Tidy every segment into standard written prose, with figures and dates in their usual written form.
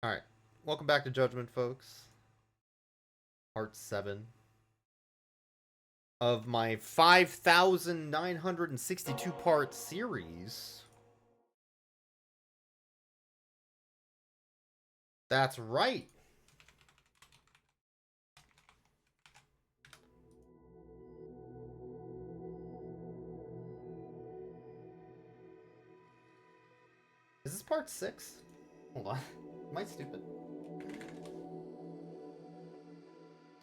Alright, welcome back to Judgment, folks. Part 7 of my 5,962 part series. That's right. Is this part 6? Hold on. Am I stupid?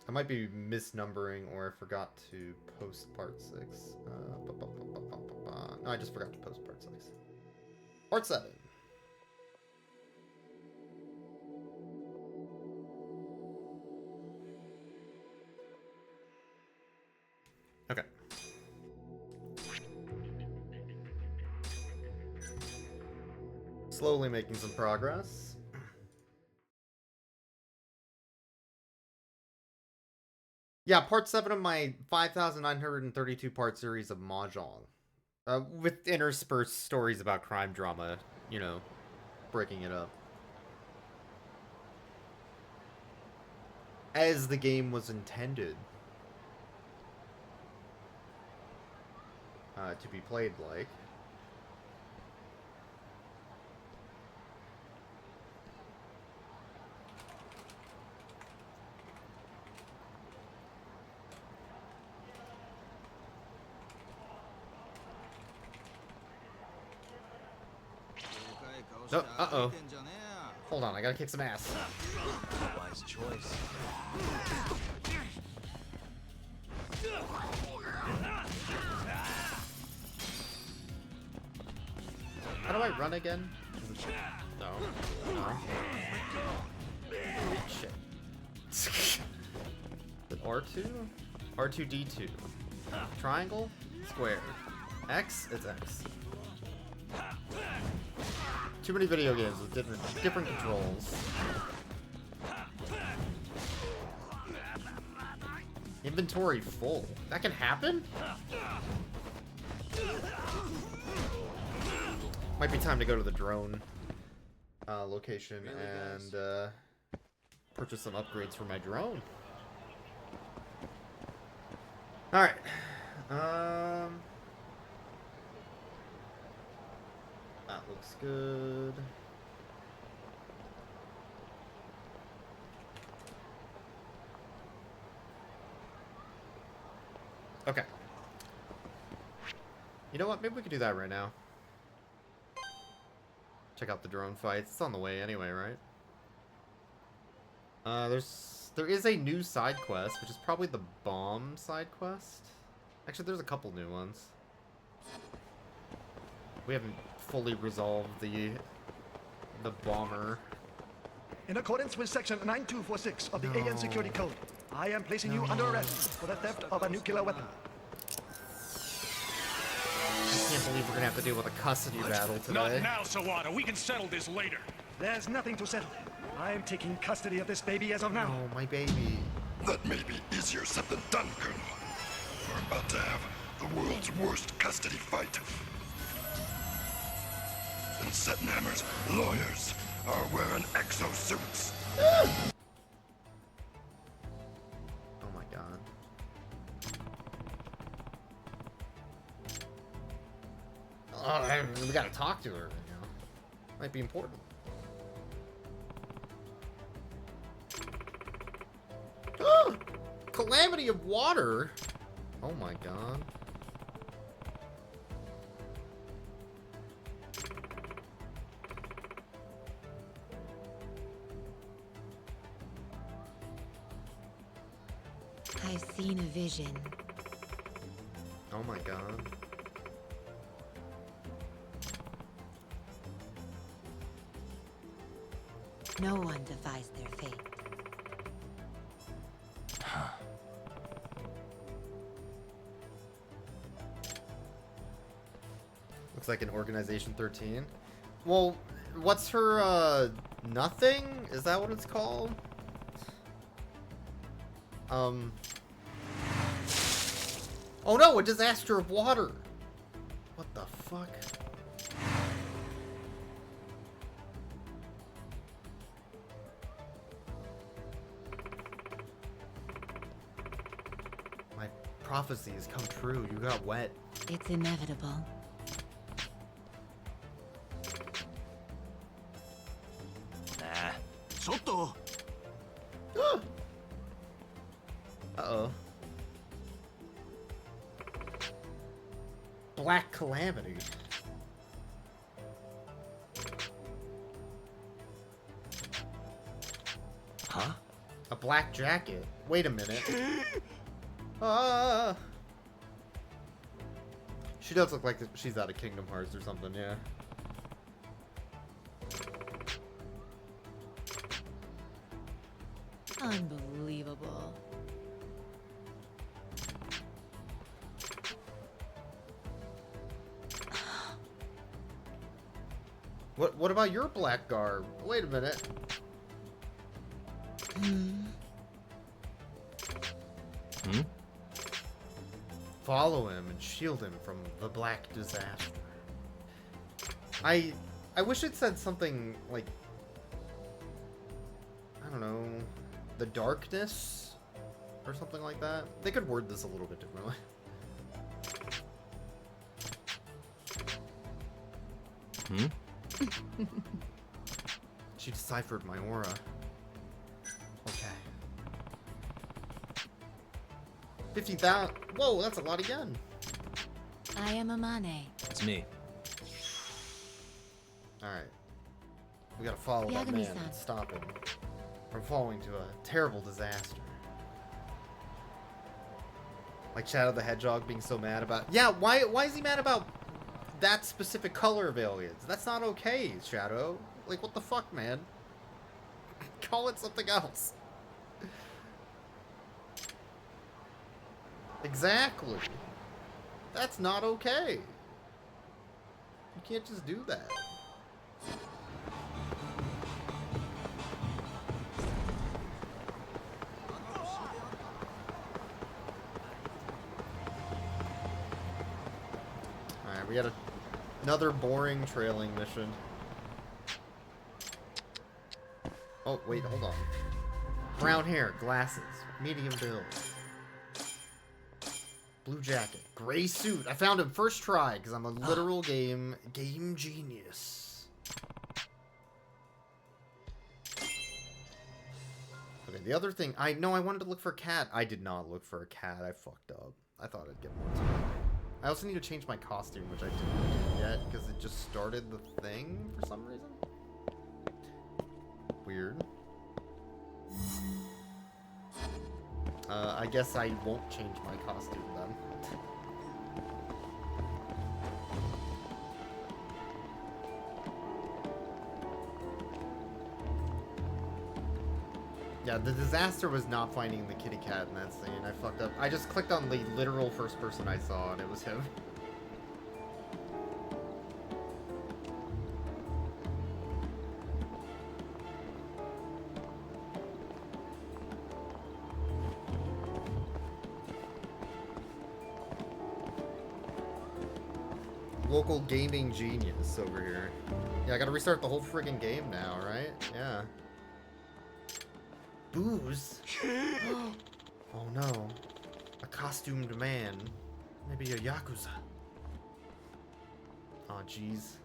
I might be misnumbering, or I forgot to post part 6. No, I just forgot to post part 6. Part 7. Okay. Slowly making some progress. Yeah, part 7 of my 5,932 part series of Mahjong. With interspersed stories about crime drama, you know, breaking it up. As the game was intended to be played like. Oh, uh-oh. Hold on, I gotta kick some ass. Wise choice. How do I run again? No. No. Shit. Is it R2? R2D2. Triangle? Square. X? It's X. Too many video games with different controls. Inventory full. That can happen? Might be time to go to the drone location and purchase some upgrades for my drone. Alright. That looks good. Okay. You know what? Maybe we could do that right now. Check out the drone fights. It's on the way anyway, right? There is a new side quest, which is probably the bomb side quest. Actually, there's a couple new ones. We haven't fully resolved the bomber. In accordance with Section 9246 of the AN Security Code, I am placing you under arrest for the theft of a nuclear weapon. I can't believe we're gonna have to deal with a custody battle today. Not now, Sawada. We can settle this later. There's nothing to settle. I am taking custody of this baby as of now. Oh, my baby. That may be easier said than done, Colonel. We're about to have the world's worst custody fight. And Settenhammer's lawyers are wearing exosuits. Oh my god. Oh, we gotta talk to her, you know. Might be important. Calamity of water? Oh my god. I've seen a vision. Oh my god. No one defies their fate. Looks like an Organization 13. Well, what's her, nothing? Is that what it's called? Oh no, a disaster of water! What the fuck? prophecies come true. You got wet. It's inevitable. Nah. ちょっと Uh-oh. Black Calamity. Huh? A black jacket. Wait a minute. Ah. She does look like she's out of Kingdom Hearts or something, yeah. Unbelievable. What about your black garb? Wait a minute. Follow him and shield him from the black disaster. I wish it said something like, I don't know, the darkness or something like that. They could word this a little bit differently. She deciphered my aura. Okay. 50,000. Whoa, that's a lot of yen. I am Amane. It's me. Alright. We gotta follow that man Yagami-san. and stop him from falling to a terrible disaster. Like Shadow the Hedgehog being so mad about... Yeah, why is he mad about that specific color of aliens? That's not okay, Shadow. Like, what the fuck, man? Call it something else. Exactly. That's not okay. You can't just do that. Alright, we got another boring trailing mission. Oh, wait, hold on. Brown hair, glasses, medium build. Blue jacket, gray suit. I found him first try because I'm a literal game genius. Okay, the other thing, I wanted to look for a cat. I did not look for a cat. I fucked up. I thought I'd get more time. I also need to change my costume, which I didn't do yet because it just started the thing for some reason. Weird. I guess I won't change my costume then. Yeah, the disaster was not finding the kitty cat in that scene. I fucked up. I just clicked on the literal first person I saw and it was him. Local gaming genius over here. Yeah, I gotta restart the whole friggin' game now, right? Yeah. Booze? Oh no. A costumed man. Maybe a Yakuza. Aw, oh, jeez.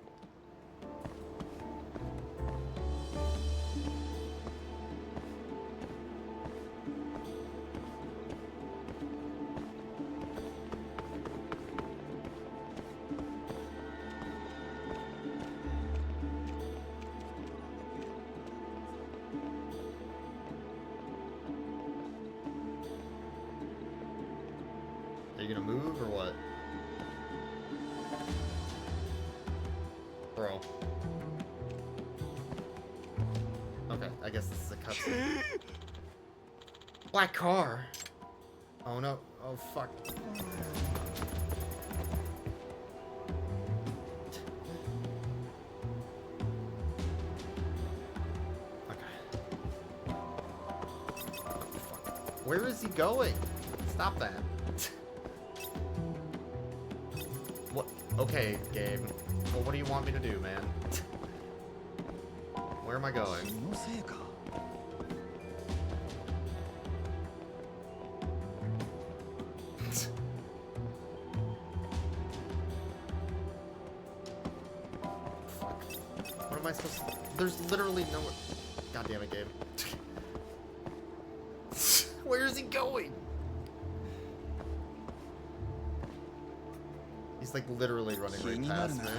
Are you gonna move or what? Bro. Okay, I guess this is a cutscene. Black car! Oh no. Oh fuck. Okay. Where is he going? Stop that. What? Okay, game. Well, what do you want me to do, man? Where am I going? I supposed to... There's literally no... God damn it, game. Where is he going? He's like literally running right past me.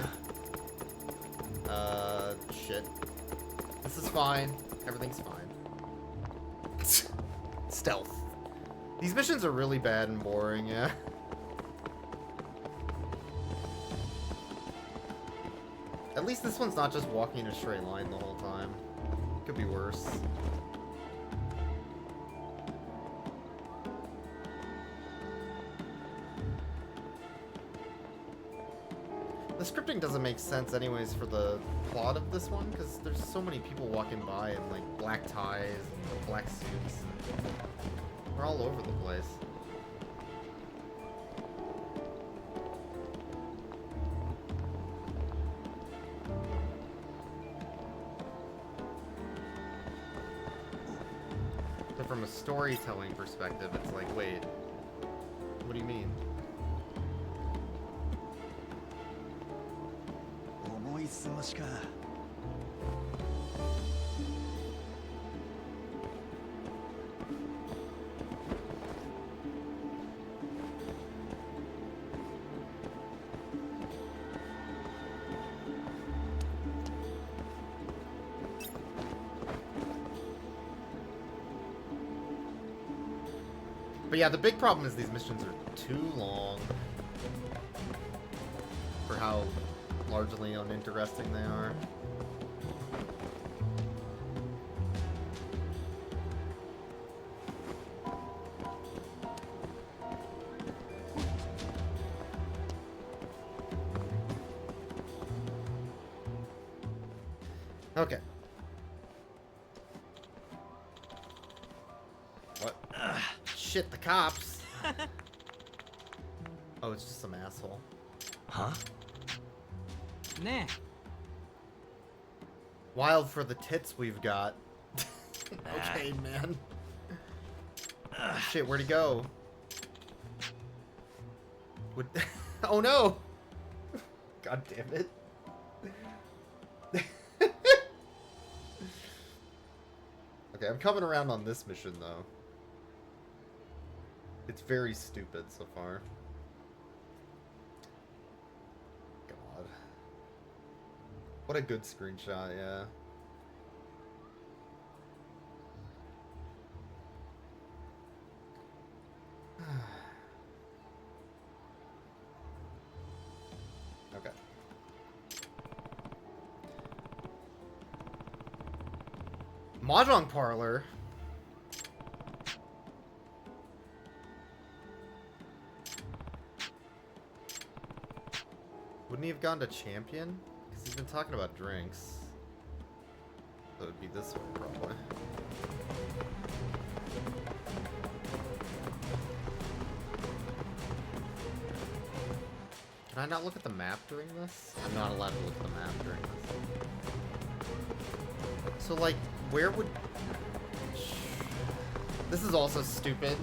Shit. This is fine. Everything's fine. Stealth. These missions are really bad and boring, yeah. At least this one's not just walking in a straight line the whole time. Could be worse. The scripting doesn't make sense anyways for the plot of this one, because there's so many people walking by in like black ties and black suits. We're all over the place. So from a storytelling perspective, it's like, wait, what do you mean? 重い掃除か。But yeah, the big problem is these missions are too long for how largely uninteresting they are. Okay. What? Shit, the cops. Oh, it's just some asshole. Huh? Nah. Wild for the tits we've got. Okay, man. Shit, where'd he go? Would oh no! God damn it. Okay, I'm coming around on this mission though. It's very stupid so far. God. What a good screenshot, yeah. Okay. Mahjong parlor. Wouldn't he have gone to champion? Because he's been talking about drinks. So it would be this way, probably. Can I not look at the map during this? I'm not allowed to look at the map during this. So, like, where would... This is also stupid.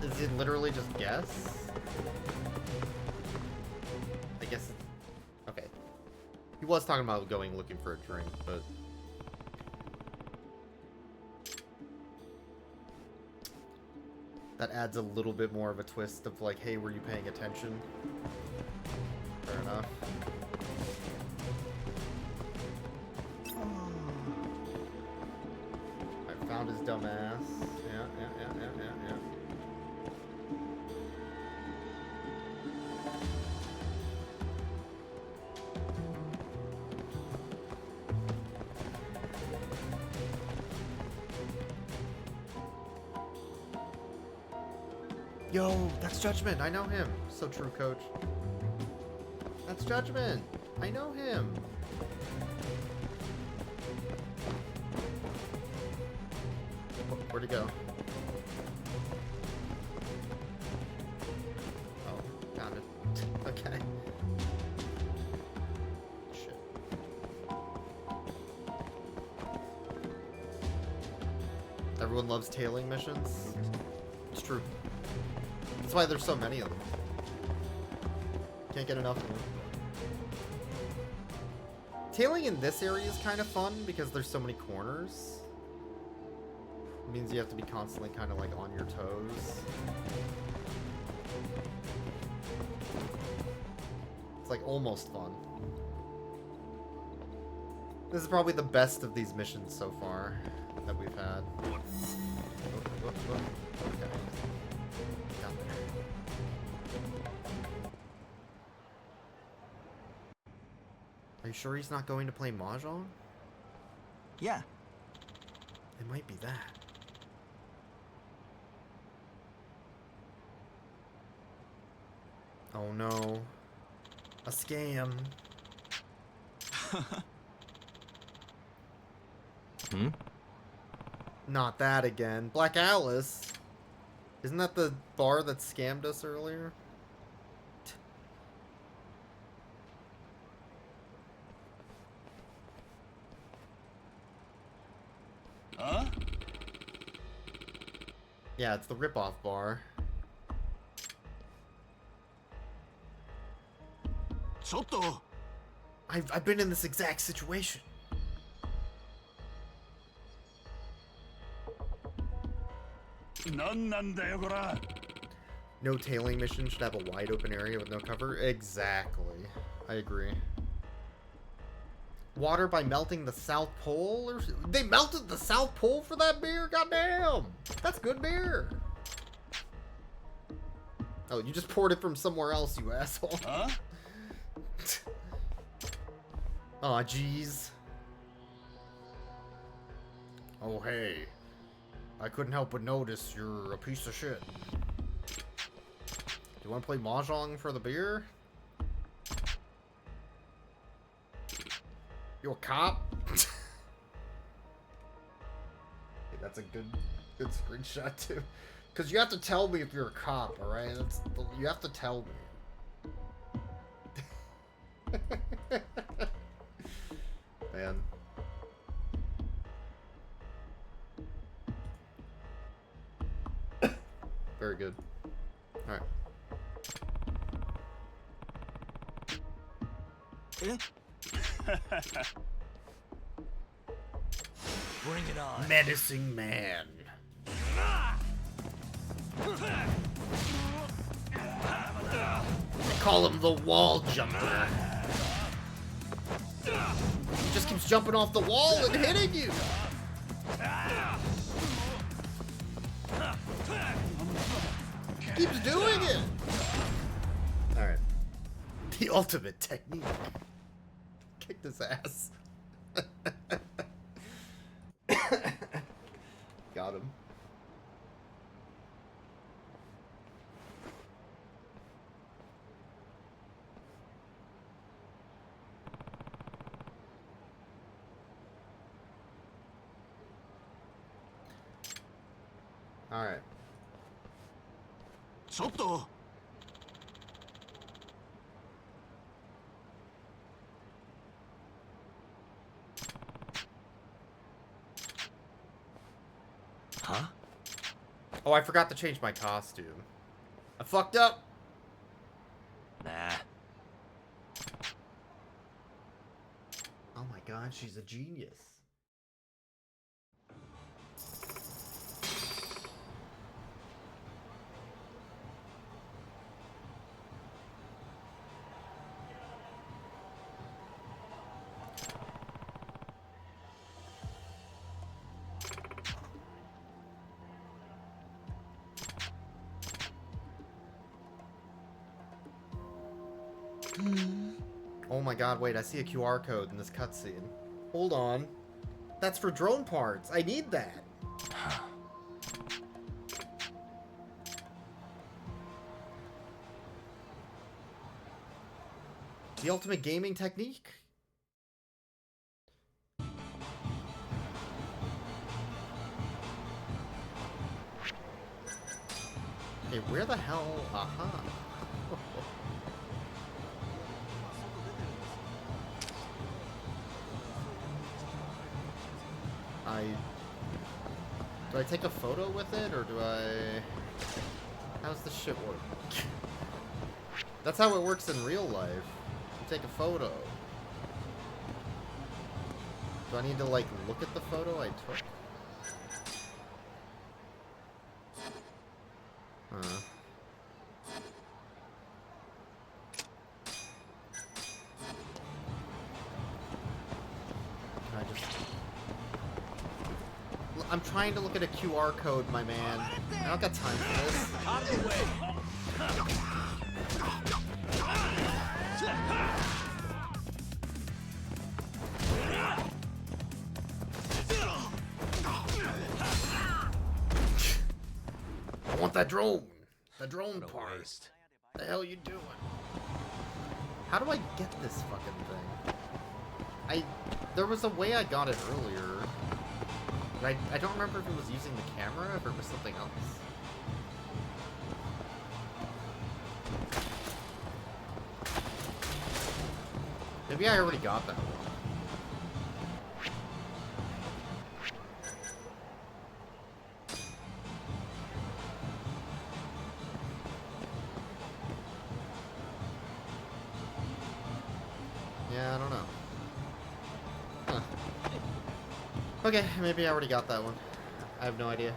Is it literally just guess? I guess it's... Okay. He was talking about going looking for a drink, but... That adds a little bit more of a twist of like, hey, were you paying attention? Fair enough. I found his dumb ass. Yeah. Yo, that's Judgement. I know him. So true, coach. That's Judgement. I know him. Where'd he go? Oh, found it. Okay. Shit. Everyone loves tailing missions. It's true. That's why there's so many of them. Can't get enough of them. Tailing in this area is kind of fun because there's so many corners. It means you have to be constantly kind of like on your toes. It's like almost fun. This is probably the best of these missions so far that we've had. Okay. Down there. Are you sure he's not going to play Mahjong? Yeah. It might be that. Oh no. A scam. Hmm? Not that again. Black Alice? Isn't that the bar that scammed us earlier? Huh? Yeah, it's the ripoff bar. Soto! I've been in this exact situation. No tailing mission should have a wide open area with no cover. Exactly. I agree. Water by melting the South Pole? Or they melted the South Pole for that beer? Goddamn! That's good beer. Oh, you just poured it from somewhere else, you asshole. Huh? Aw, jeez. Oh, hey. I couldn't help but notice you're a piece of shit. Do you want to play Mahjong for the beer? You a cop? Okay, that's a good screenshot too. Because you have to tell me if you're a cop, alright? You have to tell me. Man. Very good. Alright. Bring it on. Menacing man. They call him the wall jumper. He just keeps jumping off the wall and hitting you. Keeps doing it. Alright. The ultimate technique. Kicked his ass. Got him. All right. Soto! Huh? Oh, I forgot to change my costume. I fucked up. Nah. Oh my god, she's a genius. Oh my god, wait, I see a QR code in this cutscene. Hold on. That's for drone parts. I need that. The ultimate gaming technique? Hey, where the hell? Aha. Do I take a photo with it, or do I... How's this shit work? That's how it works in real life. You take a photo. Do I need to, like, look at the photo I took? I'm trying to look at a QR code, my man. I don't got time for this. Out of the way. I want that drone. The drone What a part. waste. The hell you doing? How do I get this fucking thing? There was a way I got it earlier. But I don't remember if it was using the camera or if it was something else. Maybe I already got that one. Yeah, I don't know. Huh. Okay, maybe I already got that one. I have no idea.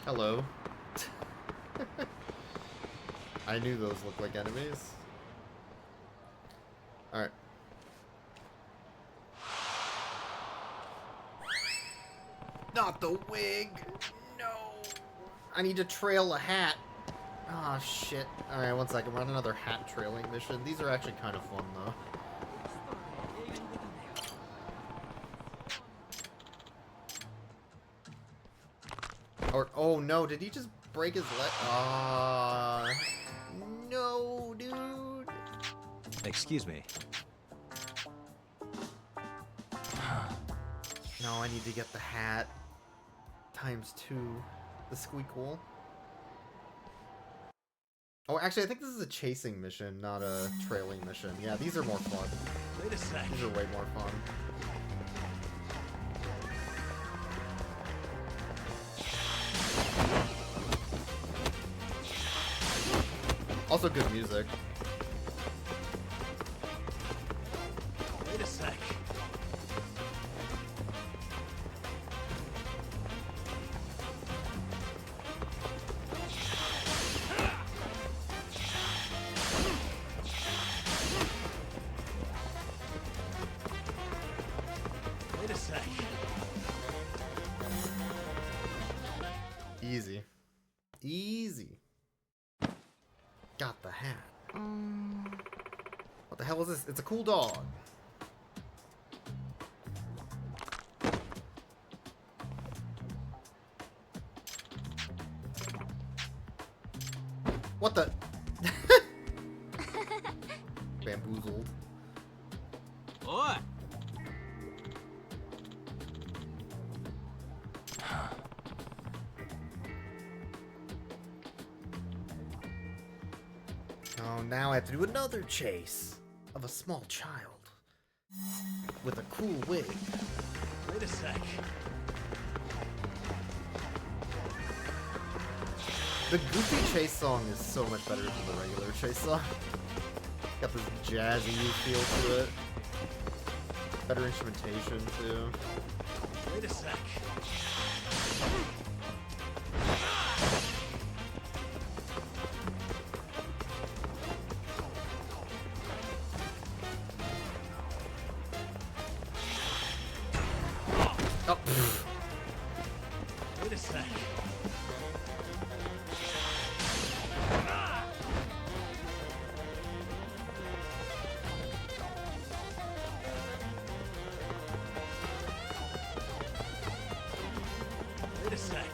Hello. I knew those looked like enemies. Alright. Not the wig! No! I need to trail a hat. Ah, shit. Alright, one second. We're on another hat trailing mission. These are actually kind of fun, though. Or, oh no, did he just break his leg? Ah, no, dude. Excuse me. No, I need to get the hat. ×2. The squeakquel. Oh, actually, I think this is a chasing mission, not a trailing mission. Yeah, these are more fun. Wait a sec. These are way more fun. Also good music. Wait a sec. Wait a sec. Easy. Easy. Got the hat. What the hell is this? It's a cool dog. What the? Bamboozled. What? Oh, now I have to do another chase of a small child with a cool wig. Wait a sec. The goofy chase song is so much better than the regular chase song. Got this jazzy feel to it. Better instrumentation too. Wait a sec. Oh, pfft. Wait a sec. Wait a sec.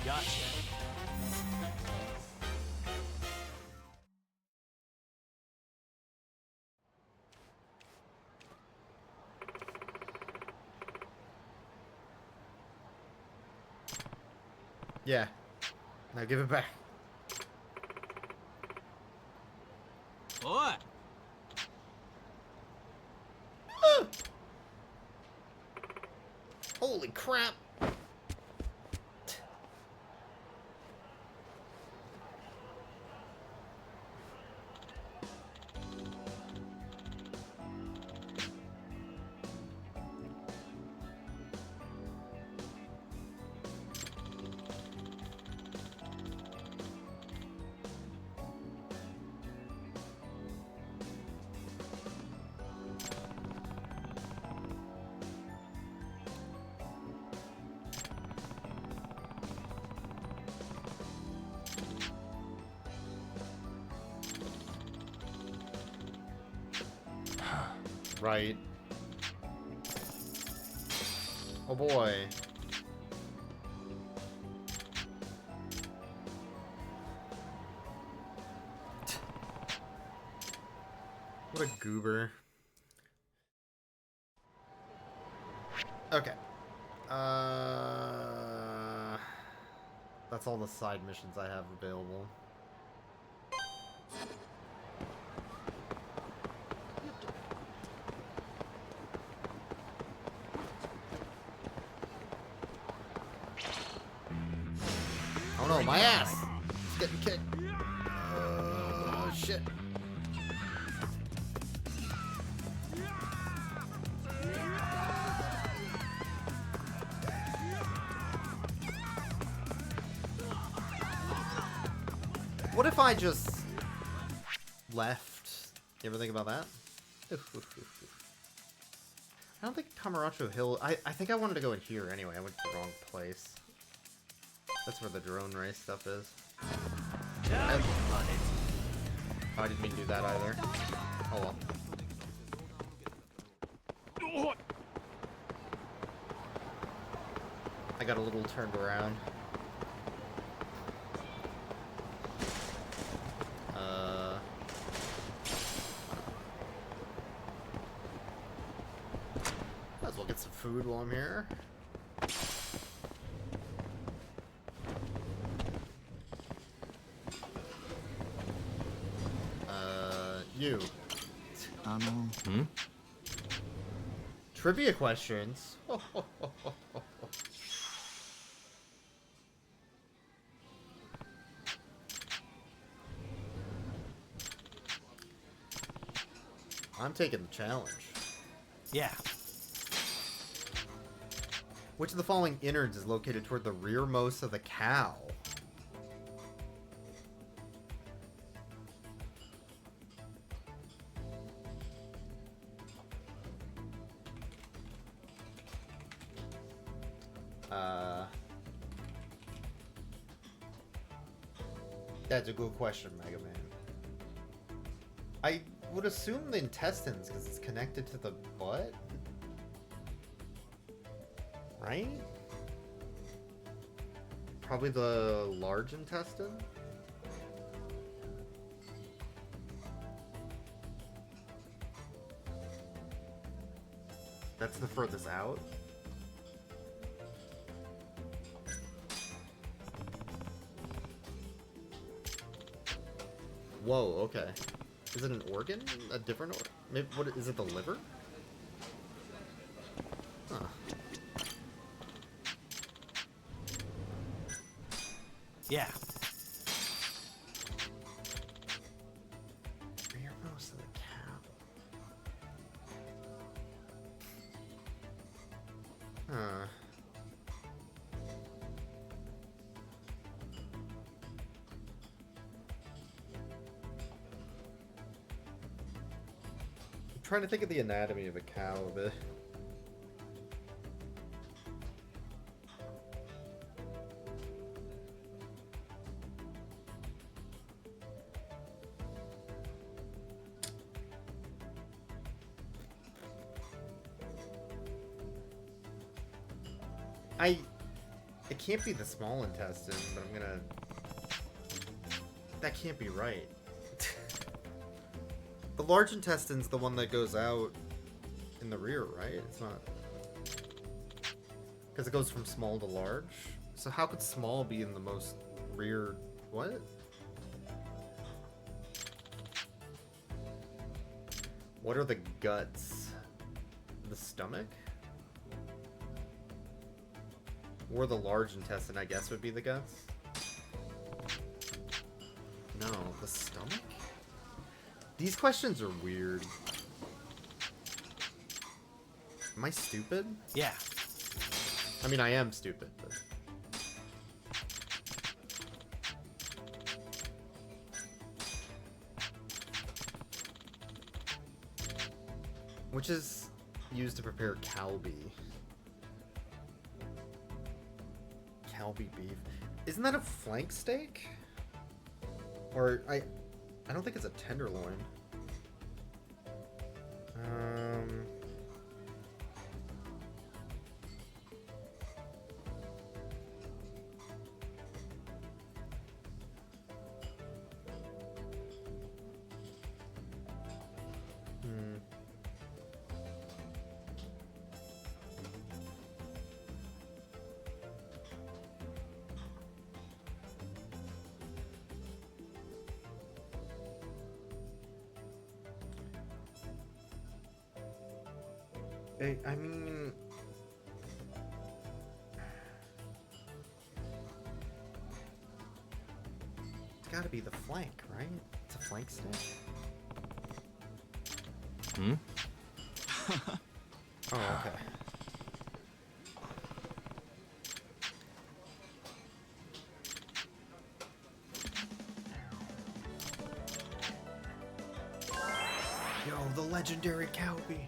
Gotcha. Yeah. Now give it back. What? Holy crap! Right. Oh boy. What a goober. Okay. That's all the side missions I have available. Oh no, my ass! It's getting kicked. Oh shit. What if I just left? You ever think about that? I don't think Kamaracho Hill... I think I wanted to go in here anyway. I went to the wrong place. That's where the drone race stuff is. I didn't mean to do that either. Oh well. I got a little turned around. Might as well get some food while I'm here. You. Trivia questions. I'm taking the challenge. Yeah. Which of the following innards is located toward the rearmost of the cow? That's a good question, Mega Man. I would assume the intestines, because it's connected to the butt? Right? Probably the large intestine? That's the furthest out? Whoa, okay. Is it an organ? A different organ? Maybe, what, is it the liver? Huh. Yeah. Rearmost of the cow. Huh. I'm trying to think of the anatomy of a cow a bit. It can't be the small intestine, but I'm gonna... That can't be right. The large intestine's the one that goes out in the rear, right? It's not... Because it goes from small to large. So how could small be in the most rear... What? What are the guts? The stomach? Or the large intestine, I guess, would be the guts? No, the stomach? These questions are weird. Am I stupid? Yeah. I mean, I am stupid, but... Which is used to prepare kalbi. Kalbi beef. Isn't that a flank steak? Or I don't think it's a tenderloin. I mean... It's gotta be the flank, right? It's a flank steak? Hmm? Oh, okay. Yo, the legendary Calbee.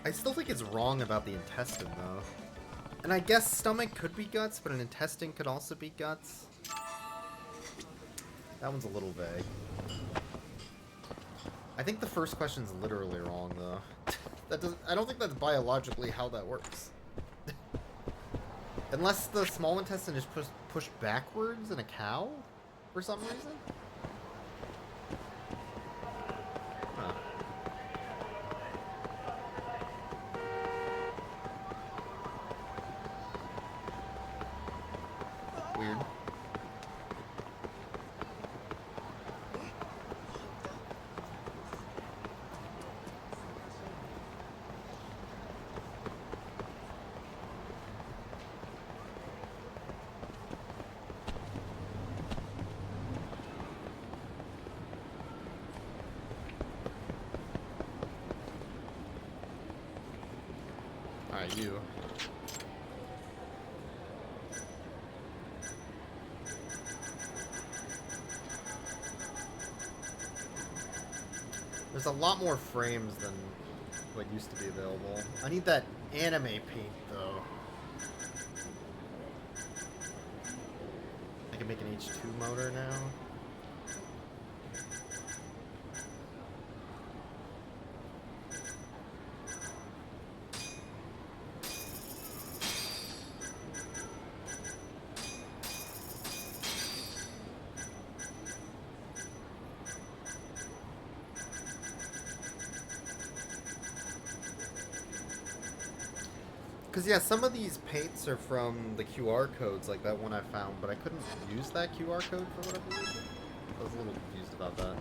I still think it's wrong about the intestine, though. And I guess stomach could be guts, but an intestine could also be guts. That one's a little vague. I think the first question's literally wrong, though. That doesn't. I don't think that's biologically how that works. Unless the small intestine is pushed backwards in a cow, for some reason. Huh. Weird. Alright, you. There's a lot more frames than what used to be available. I need that anime paint, though. I can make an H2 motor now. Because, yeah, some of these paints are from the QR codes, like that one I found, but I couldn't use that QR code for whatever reason. I was a little confused about that.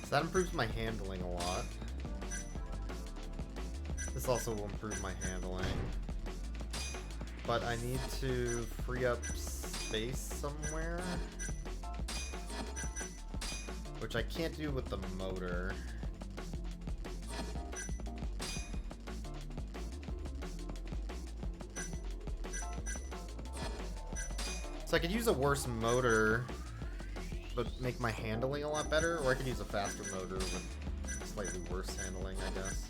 So that improves my handling a lot. This also will improve my handling. But I need to free up space somewhere. Which I can't do with the motor. So I could use a worse motor, but make my handling a lot better, or I could use a faster motor with slightly worse handling, I guess.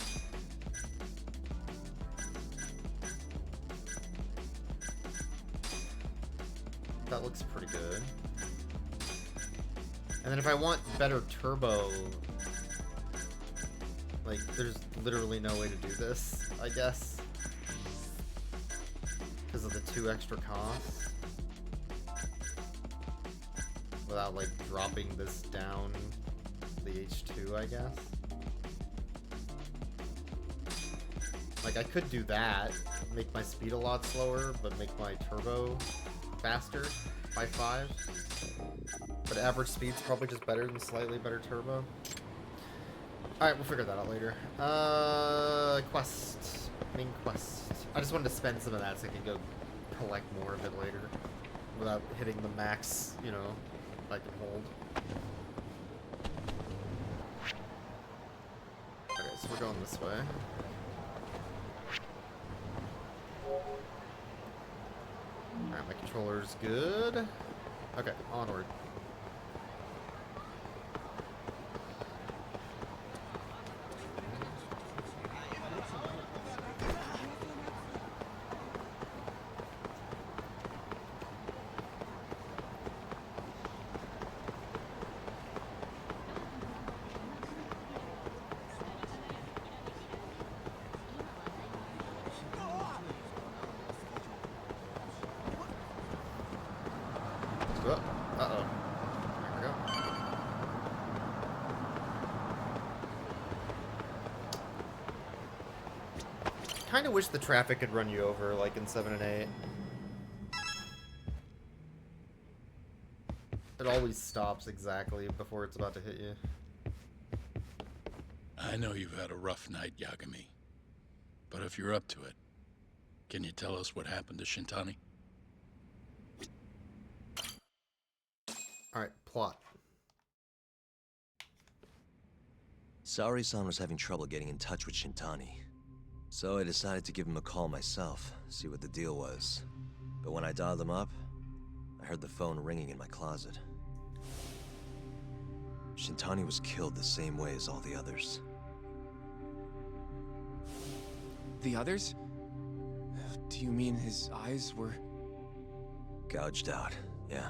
That looks pretty good. And then if I want better turbo, like, there's literally no way to do this, I guess. Because of the 2 extra costs. Without, like, dropping this down the H2, I guess. Like, I could do that, make my speed a lot slower, but make my turbo faster by 5. But average speed's probably just better than slightly better turbo. Alright, we'll figure that out later. Quest. Main quest. I just wanted to spend some of that so I can go collect more of it later. Without hitting the max, you know, I can hold. Okay, so we're going this way. Alright, my controller's good. Okay, onward. Uh-oh. There we go. Kinda wish the traffic could run you over, like in 7 and 8. It always stops exactly before it's about to hit you. I know you've had a rough night, Yagami. But if you're up to it, can you tell us what happened to Shintani? Alright, plot. Saori-san was having trouble getting in touch with Shintani. So I decided to give him a call myself, see what the deal was. But when I dialed him up, I heard the phone ringing in my closet. Shintani was killed the same way as all the others. The others? Do you mean his eyes were... Gouged out, yeah.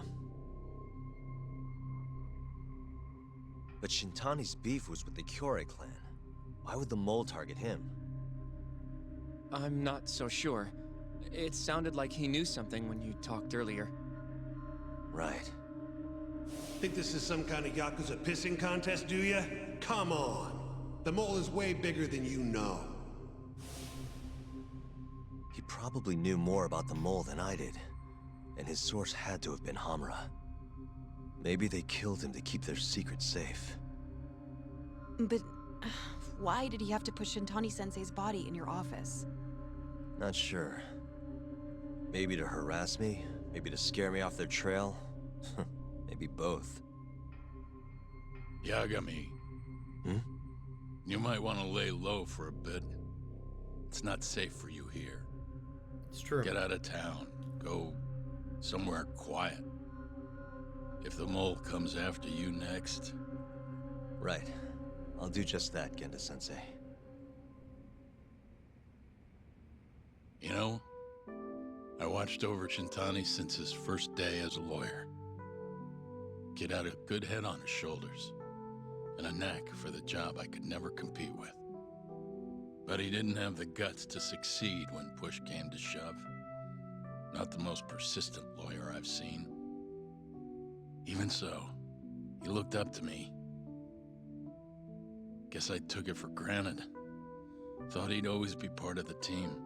But Shintani's beef was with the Kyorei clan. Why would the mole target him? I'm not so sure. It sounded like he knew something when you talked earlier. Right. Think this is some kind of Yakuza pissing contest, do ya? Come on! The mole is way bigger than you know. He probably knew more about the mole than I did. And his source had to have been Hamura. Maybe they killed him to keep their secret safe. But why did he have to put Shintani-sensei's body in your office? Not sure. Maybe to harass me? Maybe to scare me off their trail? Maybe both. Yagami. Hmm? You might want to lay low for a bit. It's not safe for you here. It's true. Get out of town. Go somewhere quiet. If the mole comes after you next... Right. I'll do just that, Genda-sensei. You know, I watched over Shintani since his first day as a lawyer. Kid had a good head on his shoulders, and a knack for the job I could never compete with. But he didn't have the guts to succeed when push came to shove. Not the most persistent lawyer I've seen. Even so, he looked up to me. Guess I took it for granted. Thought he'd always be part of the team.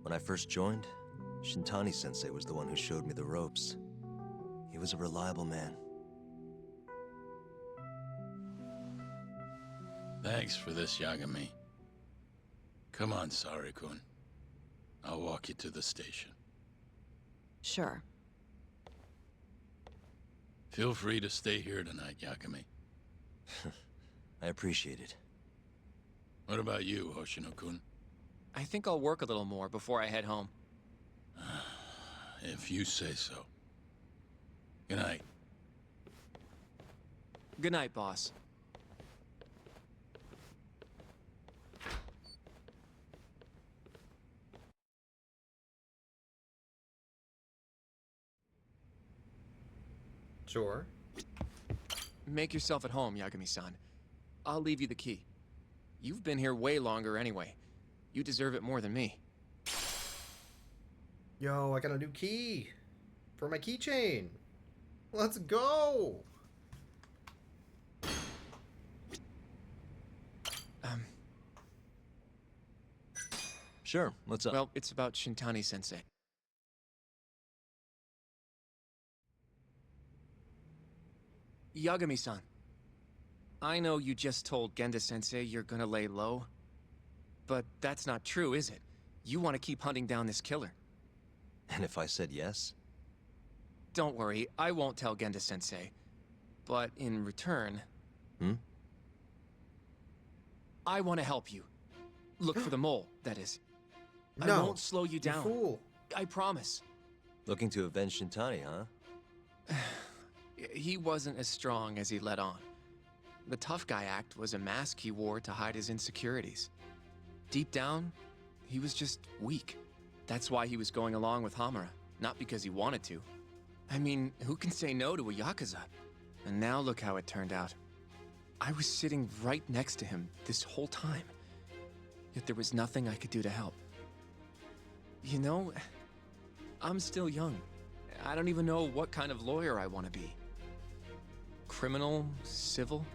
When I first joined, Shintani-sensei was the one who showed me the ropes. He was a reliable man. Thanks for this, Yagami. Come on, Saori-kun. I'll walk you to the station. Sure. Feel free to stay here tonight, Yagami. I appreciate it. What about you, Hoshino-kun? I think I'll work a little more before I head home. If you say so. Good night. Good night, boss. Sure. Make yourself at home, Yagami-san. I'll leave you the key. You've been here way longer anyway. You deserve it more than me. Yo, I got a new key for my keychain. Let's go. Sure, what's up? Well, it's about Shintani-sensei. Yagami-san. I know you just told Genda-sensei you're gonna lay low. But that's not true, is it? You want to keep hunting down this killer. And if I said yes? Don't worry, I won't tell Genda-sensei. But in return... I want to help you. Look for the mole, that is. No, I won't slow you down. Fool. I promise. Looking to avenge Shintani, huh? He wasn't as strong as he let on. The tough guy act was a mask he wore to hide his insecurities. Deep down, he was just weak. That's why he was going along with Hamura, not because he wanted to. I mean, who can say no to a Yakuza? And now look how it turned out. I was sitting right next to him this whole time. Yet there was nothing I could do to help. You know, I'm still young. I don't even know what kind of lawyer I want to be. Criminal? Civil?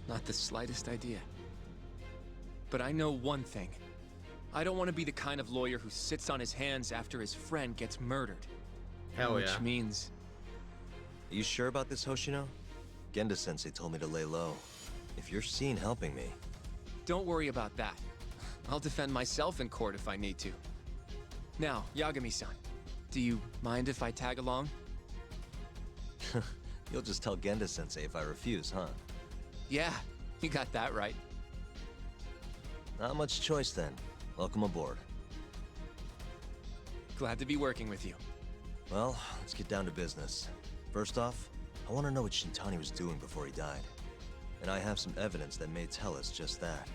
Not the slightest idea. But I know one thing. I don't want to be the kind of lawyer who sits on his hands after his friend gets murdered. Hell yeah. Which means... Are you sure about this, Hoshino? Genda-sensei told me to lay low. If you're seen helping me... Don't worry about that. I'll defend myself in court if I need to. Now, Yagami-san, do you mind if I tag along? You'll just tell Genda-sensei if I refuse, huh? Yeah, you got that right. Not much choice then. Welcome aboard. Glad to be working with you. Well, let's get down to business. First off, I want to know what Shintani was doing before he died. And I have some evidence that may tell us just that.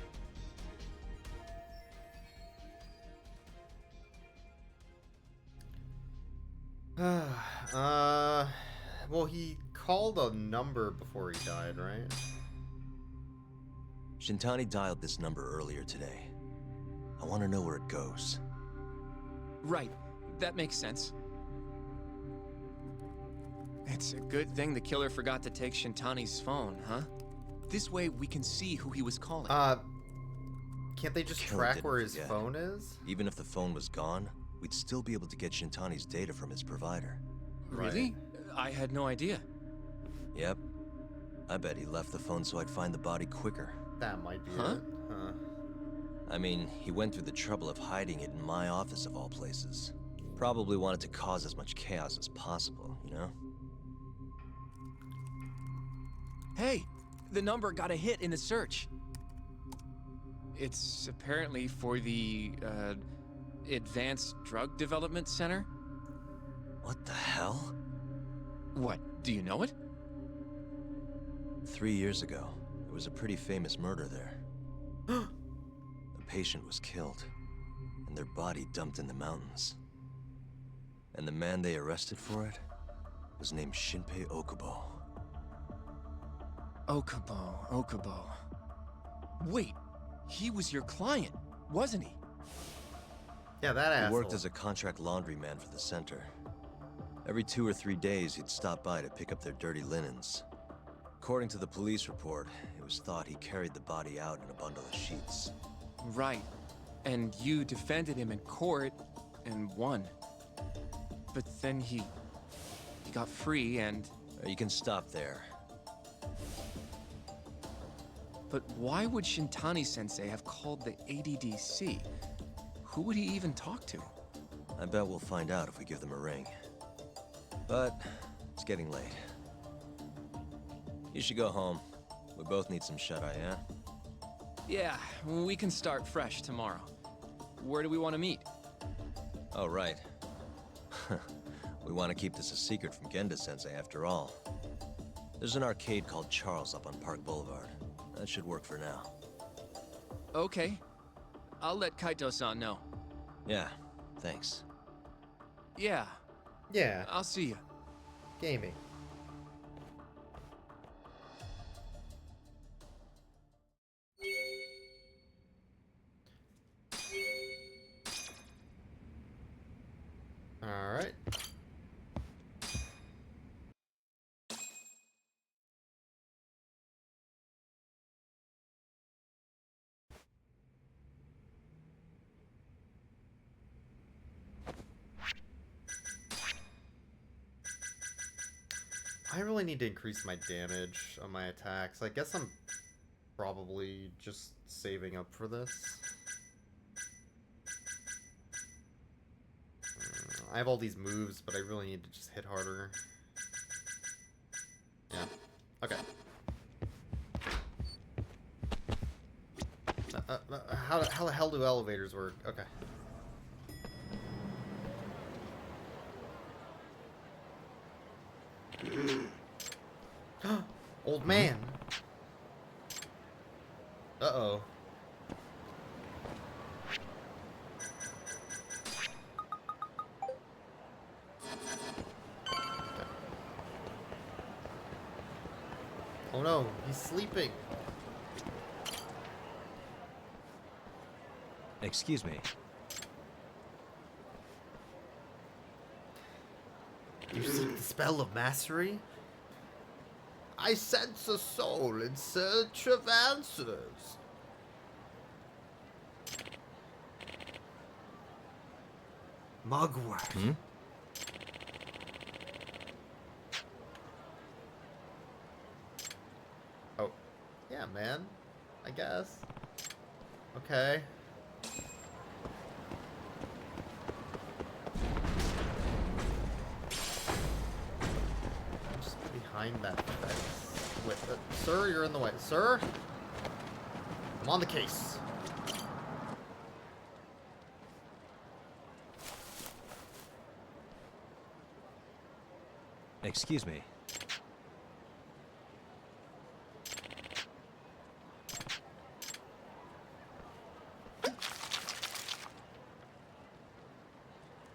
Well, he called a number before he died, right? Shintani dialed this number earlier today. I want to know where it goes. Right, that makes sense. It's a good thing the killer forgot to take Shintani's phone, huh? This way we can see who he was calling. Can't they just Killer track didn't where his forget. phone is? Even if the phone was gone, we'd still be able to get Shintani's data from his provider. Really? I had no idea. Yep. I bet he left the phone so I'd find the body quicker. That might be Huh? it. Huh. I mean, he went through the trouble of hiding it in my office of all places. Probably wanted to cause as much chaos as possible, you know? Hey, the number got a hit in the search. It's apparently for the, Advanced Drug Development Center? What the hell? What, do you know it? 3 years ago, there was a pretty famous murder there. A patient was killed, and their body dumped in the mountains. And the man they arrested for it was named Shinpei Okubo. Okubo. Wait, he was your client, wasn't he? Yeah, that asshole. He worked as a contract laundryman for the center. Every 2 or 3 days, he'd stop by to pick up their dirty linens. According to the police report, it was thought he carried the body out in a bundle of sheets. Right. And you defended him in court and won. But then he got free and... You can stop there. But why would Shintani-sensei have called the ADDC? Who would he even talk to? I bet we'll find out if we give them a ring. But it's getting late. You should go home. We both need some shut-eye, yeah? Yeah, we can start fresh tomorrow. Where do we want to meet? Oh, right. We want to keep this a secret from Genda-sensei after all. There's an arcade called Charles up on Park Boulevard. That should work for now. Okay. I'll let Kaito-san know. Yeah, thanks. Yeah. Yeah, I'll see you. gaming. Alright. I really need to increase my damage on my attacks. I guess I'm probably just saving up for this. I have all these moves, but I really need to just hit harder. Yeah. Okay. How the hell do elevators work? Okay. Old man. Uh-oh. Oh no, he's sleeping. Excuse me. You seek the spell of mastery? I sense a soul in search of answers. Mugwort. Hmm? Oh, yeah, man. I guess. Okay. Just behind that fence. Wait, sir, you're in the way. Sir? I'm on the case. Excuse me.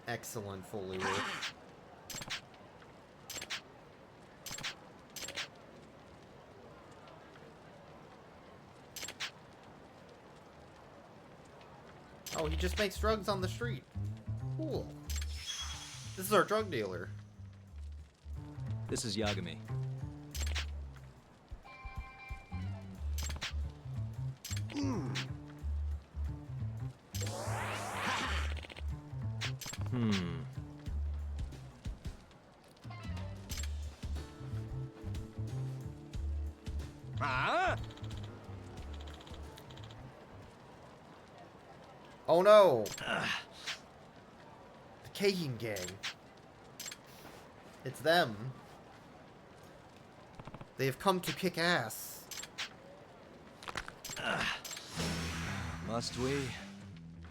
Excellent Foley work. Oh, he just makes drugs on the street. Cool. This is our drug dealer. This is Yagami. Oh no! The Kahin gang. It's them. They have come to kick ass. Must we?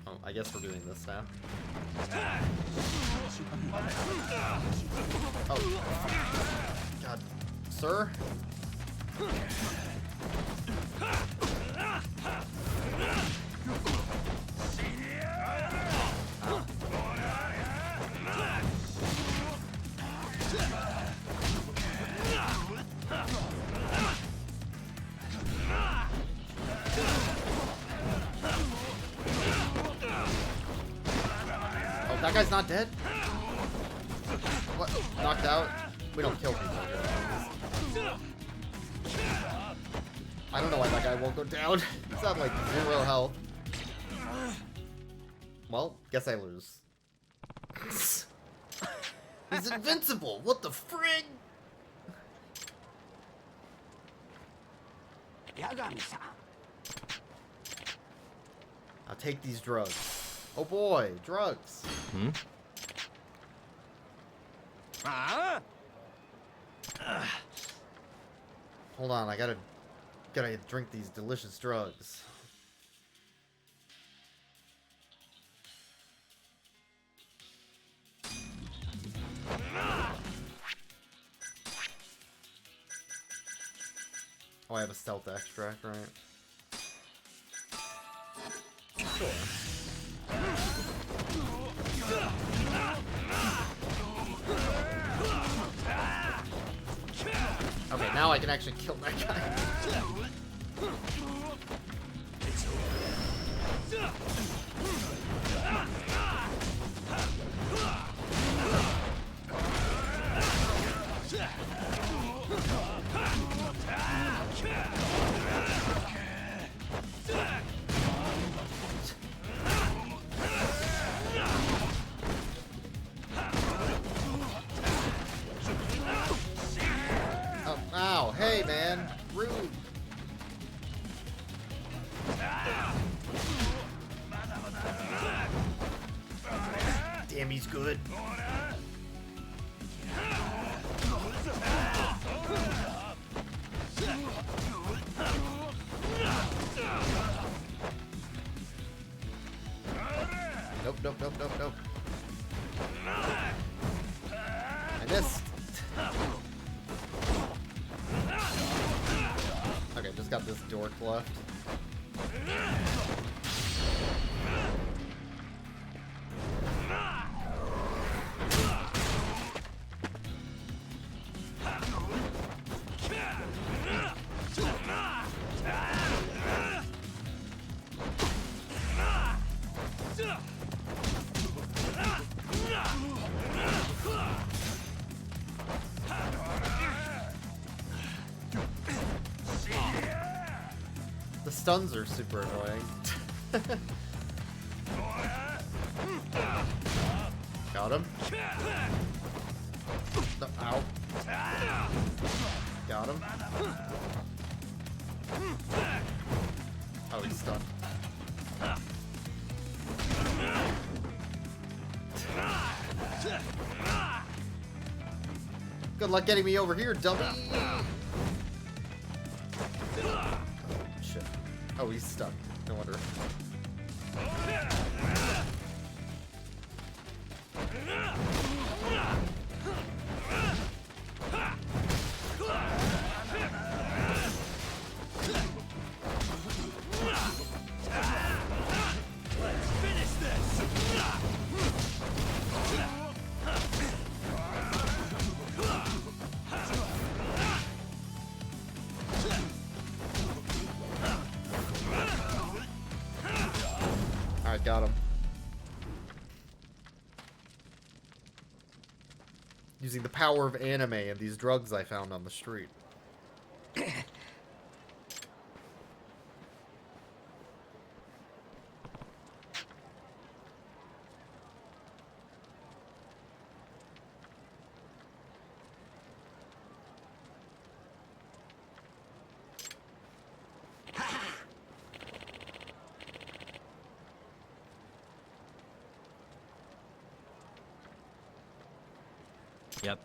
Oh, I guess we're doing this now. Oh. God. Sir? That guy's not dead? What? Knocked out? We don't kill people. I don't know why that guy won't go down. He's at like 0 health. Well, guess I lose. He's invincible! What the frig? I'll take these drugs. Oh boy, drugs. Hmm? Hold on, I gotta drink these delicious drugs. Oh, I have a stealth extract, right? Sure. Okay, now I can actually kill that guy. Damn, he's good. Nope, nope, nope, nope, nope. I missed. Okay, just got this dork left. The stuns are super annoying. Got him. No, ow. Got him. Oh, he's stunned. Good luck getting me over here, dummy! Shit. Oh, he's stuck. No wonder. Alright, got him. Using the power of anime and these drugs I found on the street. Yep.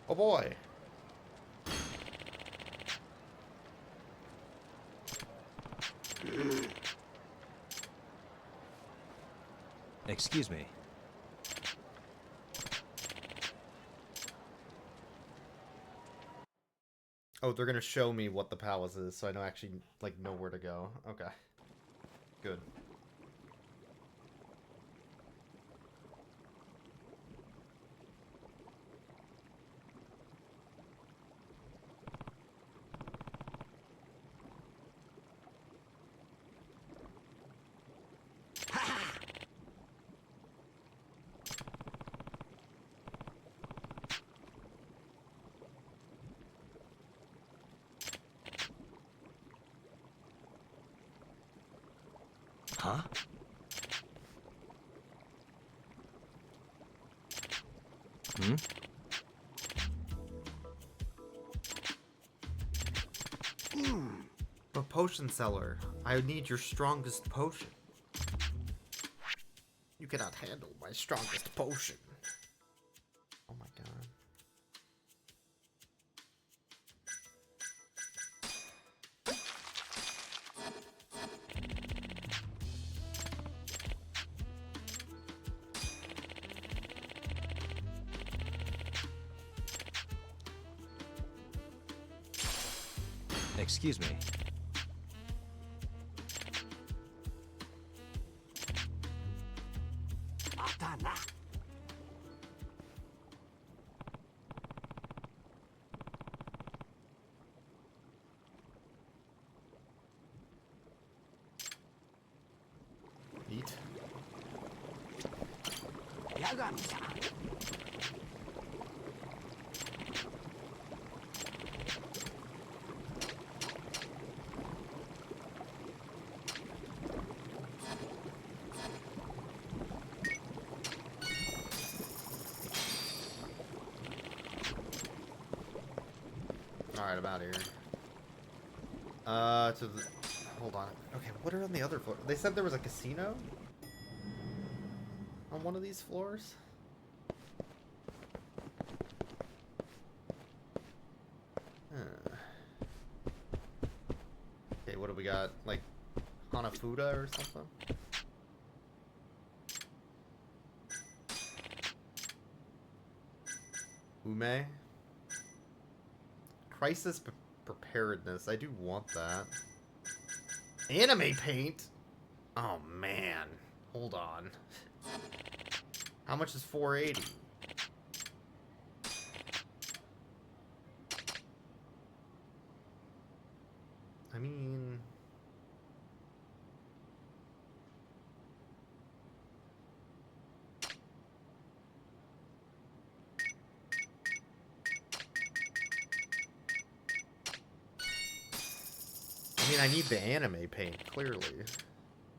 Oh boy. Excuse me. Oh, they're gonna show me what the palace is, so I know actually like know where to go. Okay. Good. Huh? Hmm? But potion seller, I need your strongest potion. You cannot handle my strongest potion. Oh my god. Excuse me. Neat. Alright, I'm out of here. To the... Hold on. Okay, what are on the other floor? They said there was a casino? On one of these floors? Okay, what do we got? Like, Hanafuda or something? Ume? Crisis preparedness. I do want that. Anime paint? Oh, man. Hold on. How much is 480? I mean... I need the anime paint, clearly.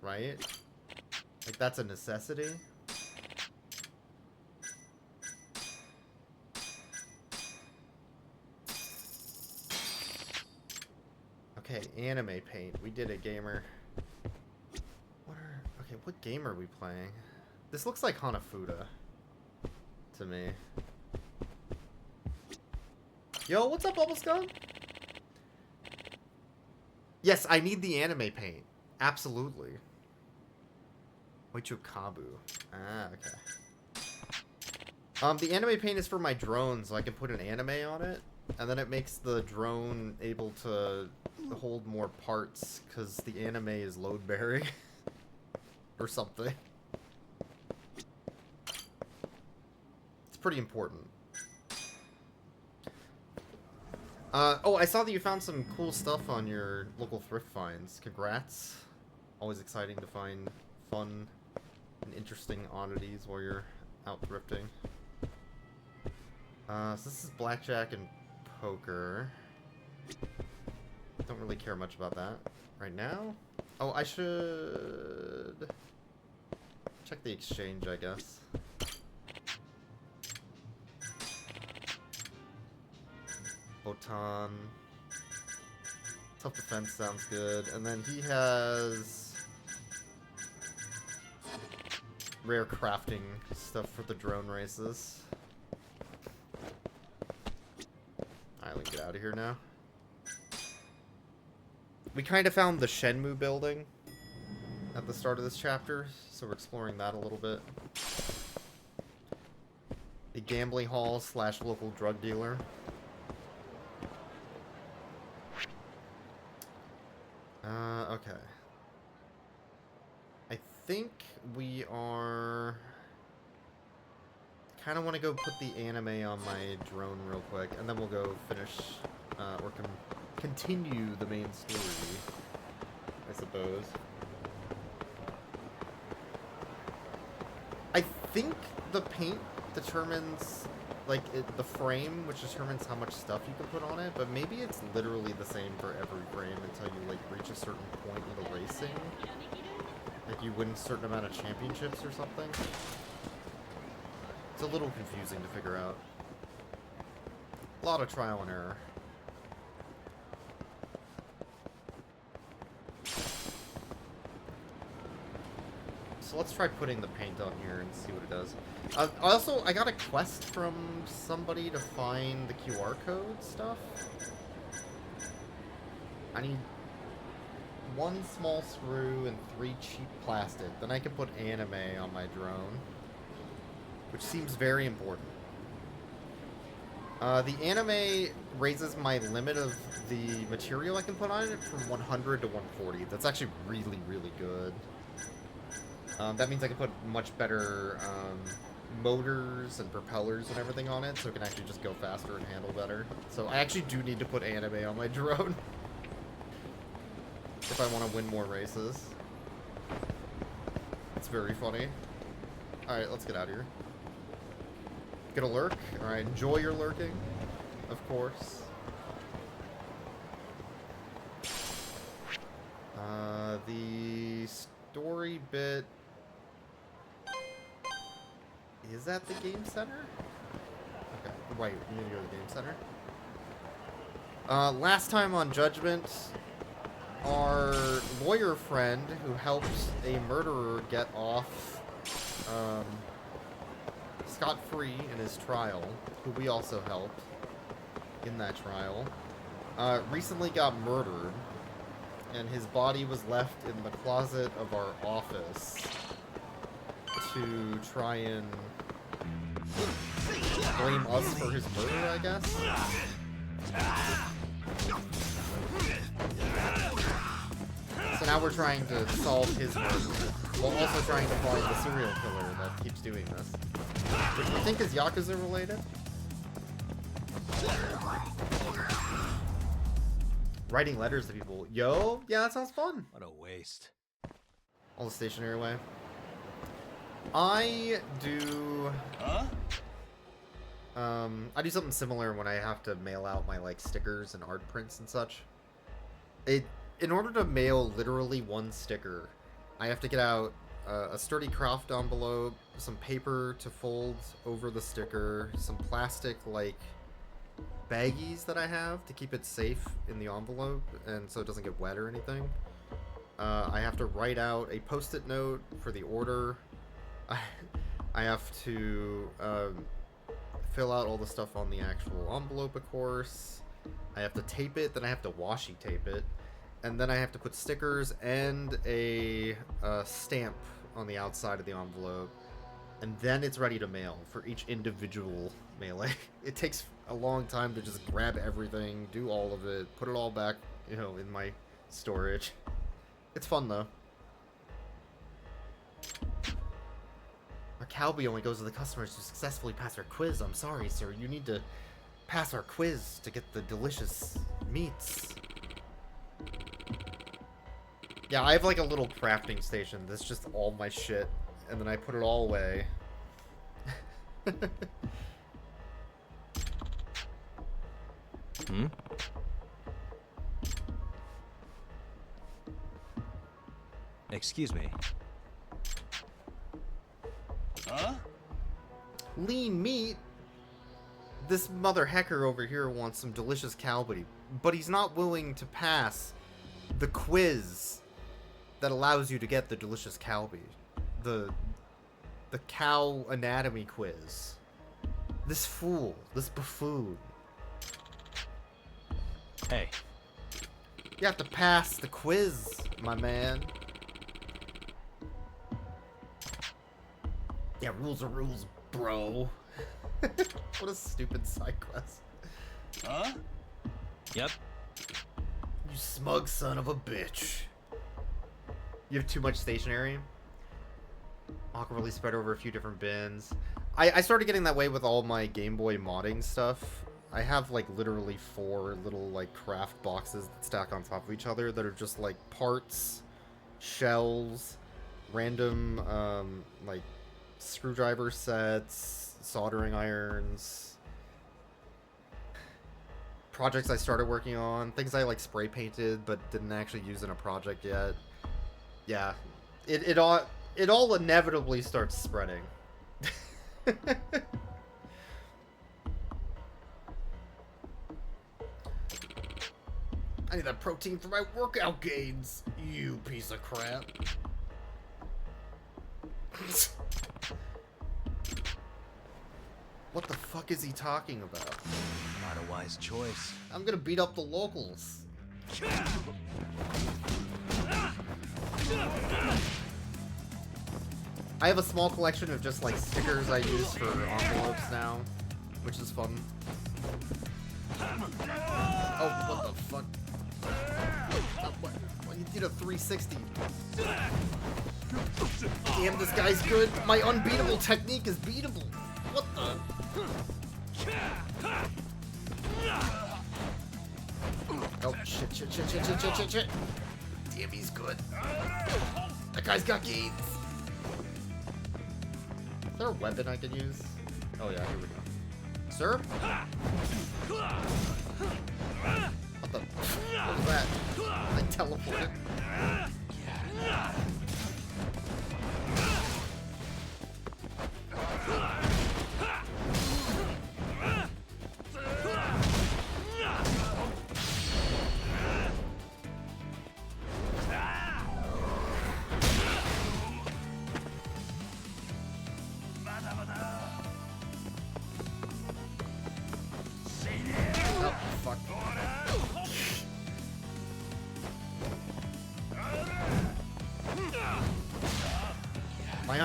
Right? Like, that's a necessity? Okay, anime paint. We did it, gamer. Okay, what game are we playing? This looks like Hanafuda to me. Yo, what's up, Bubblescum? Yes, I need the anime paint. Absolutely. Oichukabu. Ah, okay. The anime paint is for my drone, so I can put an anime on it, and then it makes the drone able to hold more parts, because the anime is load-bearing. Or something. It's pretty important. Oh, I saw that you found some cool stuff on your local thrift finds. Congrats. Always exciting to find fun and interesting oddities while you're out thrifting. So this is blackjack and poker. Don't really care much about that right now. Oh, I should check the exchange, I guess. Botan. Tough defense sounds good. And then he has rare crafting stuff for the drone races. Alright, we can get out of here now. We kind of found the Shenmue building at the start of this chapter, so we're exploring that a little bit. A gambling hall / local drug dealer. Okay. I think we are... kind of want to go put the anime on my drone real quick, and then we'll go finish, or continue the main story, I suppose. I think the paint determines, like, the frame, which determines how much stuff you can put on it, but maybe it's literally the same for every frame until you, like, reach a certain point in the racing. Like, you win a certain amount of championships or something. It's a little confusing to figure out. A lot of trial and error. So let's try putting the paint on here and see what it does. Also, I got a quest from somebody to find the QR code stuff. I need 1 small screw and 3 cheap plastic. Then I can put anime on my drone, which seems very important. The anime raises my limit of the material I can put on it from 100 to 140. That's actually really, really good. That means I can put much better motors and propellers and everything on it, so it can actually just go faster and handle better. So I actually do need to put anime on my drone if I want to win more races. It's very funny. Alright, let's get out of here. Gonna lurk? Alright, enjoy your lurking, of course. The story bit... Is that the game center? Okay, wait, we need to go to the game center. Last time on Judgment, our lawyer friend who helps a murderer get off scot-free in his trial, who we also helped in that trial, recently got murdered, and his body was left in the closet of our office to try and blame us for his murder, I guess? So now we're trying to solve his murder, while also trying to find the serial killer that keeps doing this. Which we think is Yakuza related? Writing letters to people. Yo, yeah, that sounds fun. What a waste. All the stationary way. I do... I do something similar when I have to mail out my, like, stickers and art prints and such. In order to mail literally one sticker, I have to get out a sturdy craft envelope, some paper to fold over the sticker, some plastic, like, baggies that I have to keep it safe in the envelope and so it doesn't get wet or anything. I have to write out a post-it note for the order. I have to fill out all the stuff on the actual envelope, of course. I have to tape it, then I have to washi tape it, and then I have to put stickers and a stamp on the outside of the envelope, and then it's ready to mail for each individual mailing. It takes a long time to just grab everything, do all of it, put it all back, you know, in my storage. It's fun though. Our cowbie only goes to the customers who successfully pass our quiz. I'm sorry, sir. You need to pass our quiz to get the delicious meats. Yeah, I have like a little crafting station that's just all my shit, and then I put it all away. Excuse me. Lean meat? This mother hecker over here wants some delicious cowbie, but he's not willing to pass the quiz that allows you to get the delicious cowbie. The cow anatomy quiz. This fool, this buffoon. Hey. You have to pass the quiz, my man. Yeah, rules are rules, bro. What a stupid side quest. Yep. You smug son of a bitch. You have too much stationery. Awkwardly spread over a few different bins. I started getting that way with all my Game Boy modding stuff. I have like literally 4 little like craft boxes that stack on top of each other that are just like parts, shells, random like screwdriver sets, soldering irons, projects I started working on, things I like spray painted but didn't actually use in a project yet. Yeah, it all inevitably starts spreading. I need that protein for my workout gains, you piece of crap. What the fuck is he talking about? Not a wise choice. I'm gonna beat up the locals. I have a small collection of just like stickers I use for envelopes now, which is fun. Oh, what the fuck? What? You did a 360. Damn, this guy's good. My unbeatable technique is beatable. What the? Oh, shit. Damn, he's good. That guy's got gains. Is there a weapon I can use? Oh yeah, here we go. Sir? What the? What was that? I teleported.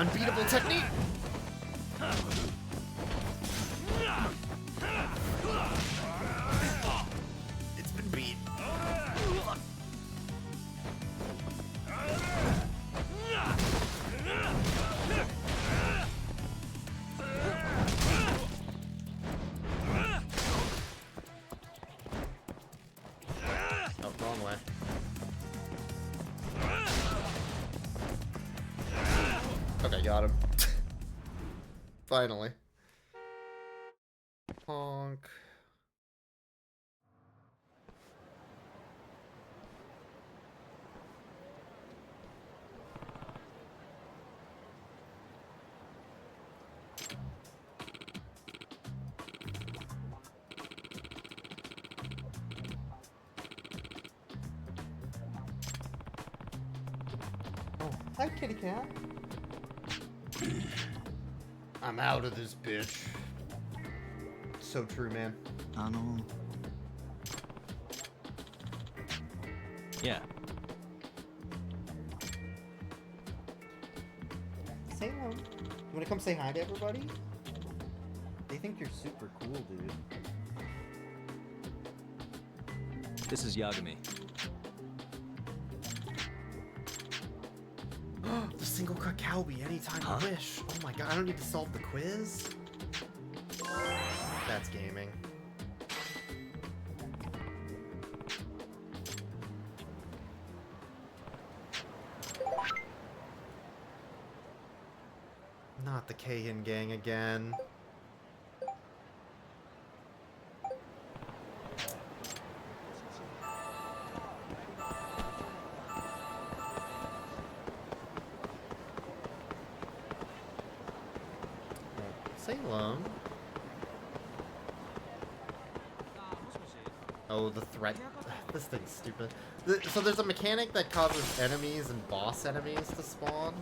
unbeatable technique. It's been beat. Oh, wrong way. Okay, got him. Finally. Honk. Oh, hi, kitty cat. I'm out of this bitch. So true, man. Yeah. Say hello. You wanna come say hi to everybody? They think you're super cool, dude. This is Yagami. The single cacao bee anytime you wish. Oh my god, I don't need to solve the quiz? That's gaming. Not the Kahin gang again. Salem. Oh, the threat. This thing's stupid. So there's a mechanic that causes enemies and boss enemies to spawn.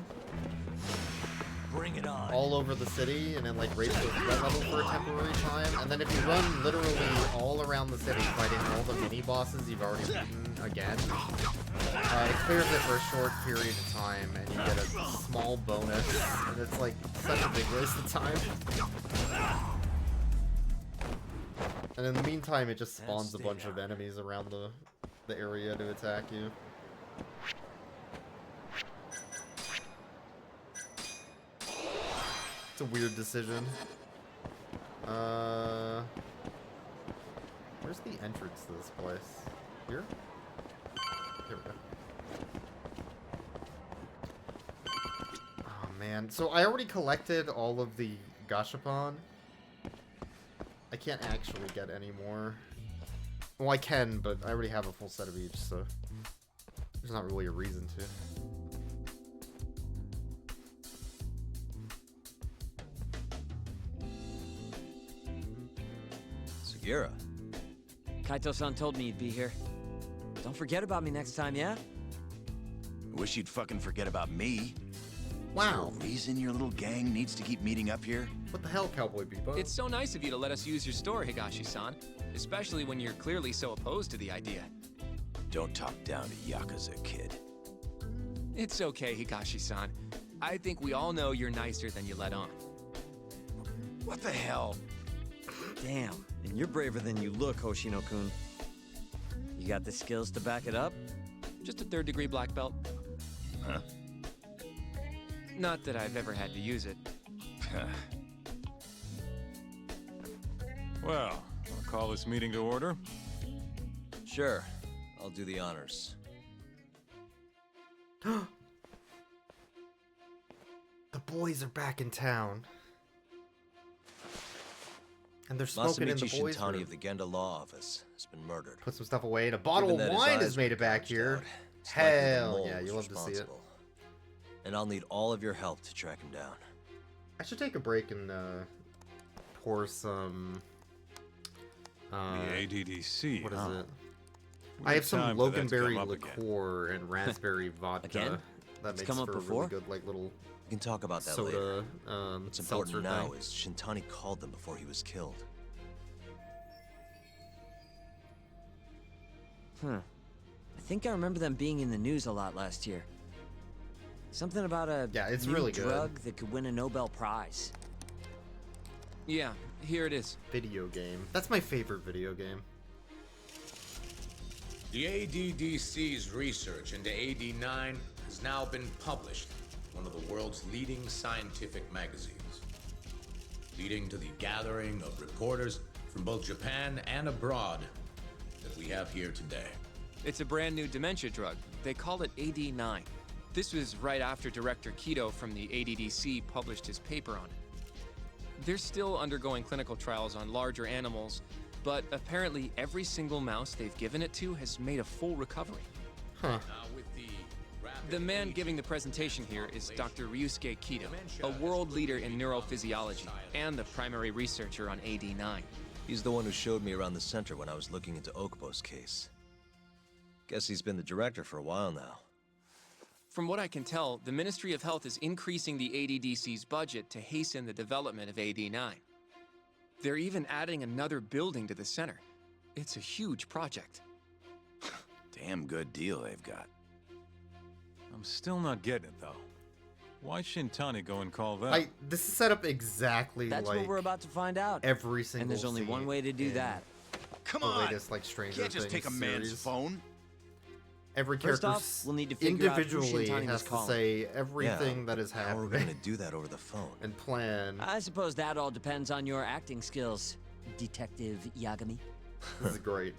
Bring it on. All over the city, and then like raise the threat level for a temporary time. And then if you run literally all around the city fighting all the mini bosses you've already beaten again, it clears it for a short period of time, and you get a small bonus. And it's like such a big waste of time. And in the meantime, it just spawns a bunch of enemies around the area to attack you. It's a weird decision. Where's the entrance to this place? Here? Here we go. Oh man, so I already collected all of the gashapon. I can't actually get any more. Well, I can, but I already have a full set of each, so there's not really a reason to. Sugira. Kaito-san told me you'd be here. Don't forget about me next time, yeah? Wish you'd fucking forget about me. Wow. Is there a reason your little gang needs to keep meeting up here? What the hell, Cowboy Bebop? It's so nice of you to let us use your store, Higashi-san. Especially when you're clearly so opposed to the idea. Don't talk down to Yakuza, kid. It's okay, Higashi-san. I think we all know you're nicer than you let on. What the hell? Damn, and you're braver than you look, Hoshino-kun. You got the skills to back it up? Just a third-degree black belt. Huh? Not that I've ever had to use it. Well, I'll call this meeting to order. Sure, I'll do the honors. The boys are back in town. And they're smoking in the Masamichi boys' Shintani room. of the Genda Law Office has been murdered. Put some stuff away, and a bottle Given of that his wine eyes has made were it back gouged here. out, it's likely the Hell mole yeah, was you love to see it. responsible. And I'll need all of your help to track him down. I should take a break and pour some. The ADDC. What is huh? it? We I have have some time for that to loganberry come up again. liqueur and raspberry vodka. Again? That It's makes come up for a before? really good, like, little We can talk about that soda, later. What's seltzer important now thing. is Shintani called them before he was killed. I think I remember them being in the news a lot last year. Something about a it's new really good. drug that could win a Nobel Prize. Yeah, here it is. Video game. That's my favorite video game. The ADDC's research into AD9 has now been published in one of the world's leading scientific magazines, leading to the gathering of reporters from both Japan and abroad that we have here today. It's a brand new dementia drug. They call it AD9. This was right after Director Kido from the ADDC published his paper on it. They're still undergoing clinical trials on larger animals, but apparently every single mouse they've given it to has made a full recovery. Huh. The man giving the presentation here is Dr. Ryusuke Kido, a world leader in neurophysiology and the primary researcher on AD9. He's the one who showed me around the center when I was looking into Okubo's case. Guess he's been the director for a while now. From what I can tell, the Ministry of Health is increasing the ADDC's budget to hasten the development of AD9. They're even adding another building to the center. It's a huge project. Damn good deal they've got. I'm still not getting it, though. Why Shintani go and call that? This is set up exactly That's like what we're about to find out. every single And there's only one way to do that. Come the on! latest, like, Stranger Can't just Things take a man's series. phone. Every First character off, we'll need to figure out who individually Shintani was has to calling. say everything that is How are we happening gonna do that over the phone? and plan. I suppose that all depends on your acting skills, Detective Yagami. This is great.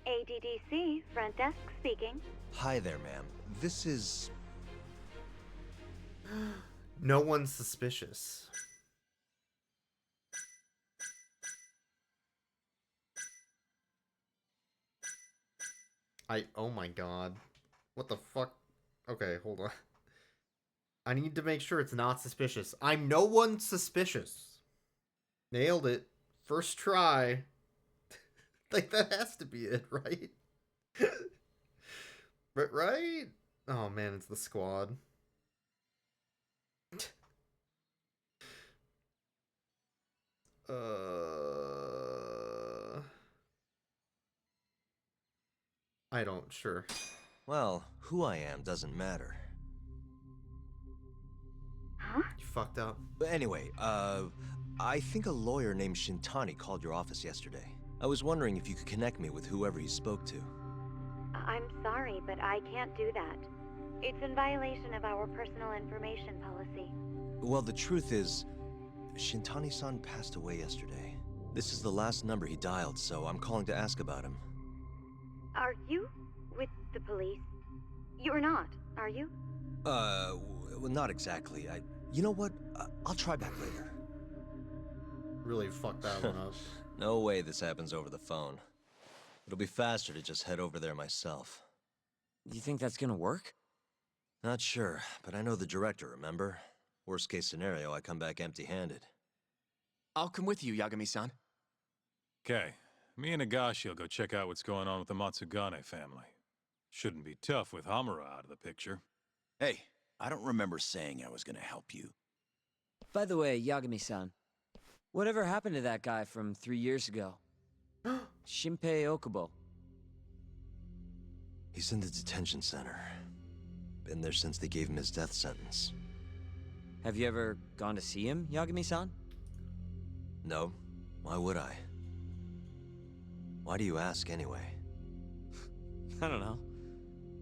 ADDC, front desk speaking. Hi there, ma'am. This is... No one's suspicious. Oh my god. What the fuck? Okay, hold on. I need to make sure it's not suspicious. I'm no one suspicious. Nailed it. First try. Like, that has to be it, right? But, right? Oh man, it's the squad. I don't, sure. Well, who I am doesn't matter. Huh? You fucked up. But anyway, I think a lawyer named Shintani called your office yesterday. I was wondering if you could connect me with whoever he spoke to. I'm sorry, but I can't do that. It's in violation of our personal information policy. Well, the truth is, Shintani-san passed away yesterday. This is the last number he dialed, so I'm calling to ask about him. Are you with the police? You're not, are you? Well, not exactly. You know what? I'll try back later. Really fucked that one up. No way this happens over the phone. It'll be faster to just head over there myself. You think that's gonna work? Not sure, but I know the director, remember? Worst case scenario, I come back empty-handed. I'll come with you, Yagami-san. Okay, me and Nagashi will go check out what's going on with the Matsugane family. Shouldn't be tough with Hamura out of the picture. Hey, I don't remember saying I was gonna help you. By the way, Yagami-san, whatever happened to that guy from 3 years ago? Shinpei Okubo. He's in the detention center. Been there since they gave him his death sentence. Have you ever gone to see him, Yagami-san? No. Why would I? Why do you ask, anyway? I don't know.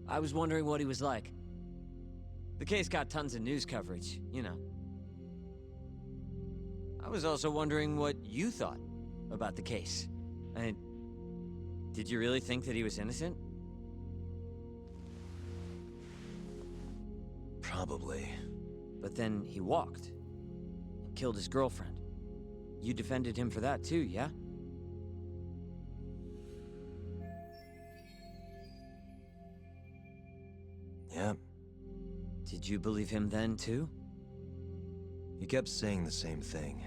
I was wondering what he was like. The case got tons of news coverage, you know. I was also wondering what you thought about the case. Did you really think that he was innocent? Probably. But then he walked. And killed his girlfriend. You defended him for that too, yeah? Yep. Did you believe him then too? He kept saying the same thing.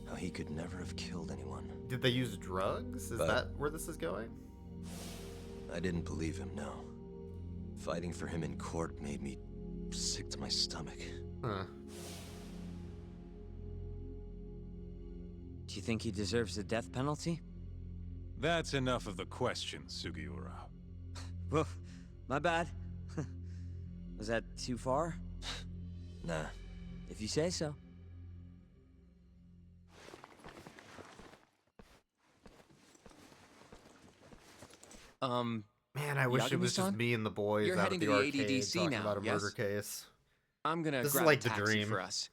How he could never have killed anyone. Did they use drugs? Is that where this is going? I didn't believe him, no. Fighting for him in court made me sick to my stomach. Huh. Do Do you think he deserves the death penalty? That's enough of the questions, Sugiura. Well, my bad. Was that too far? Nah. If you say so. Man, I wish it was just me and the boys You're out heading at the to the arcade ADDC talking now, about a yes? murder case. I'm gonna This is grab like a the taxi dream. for us.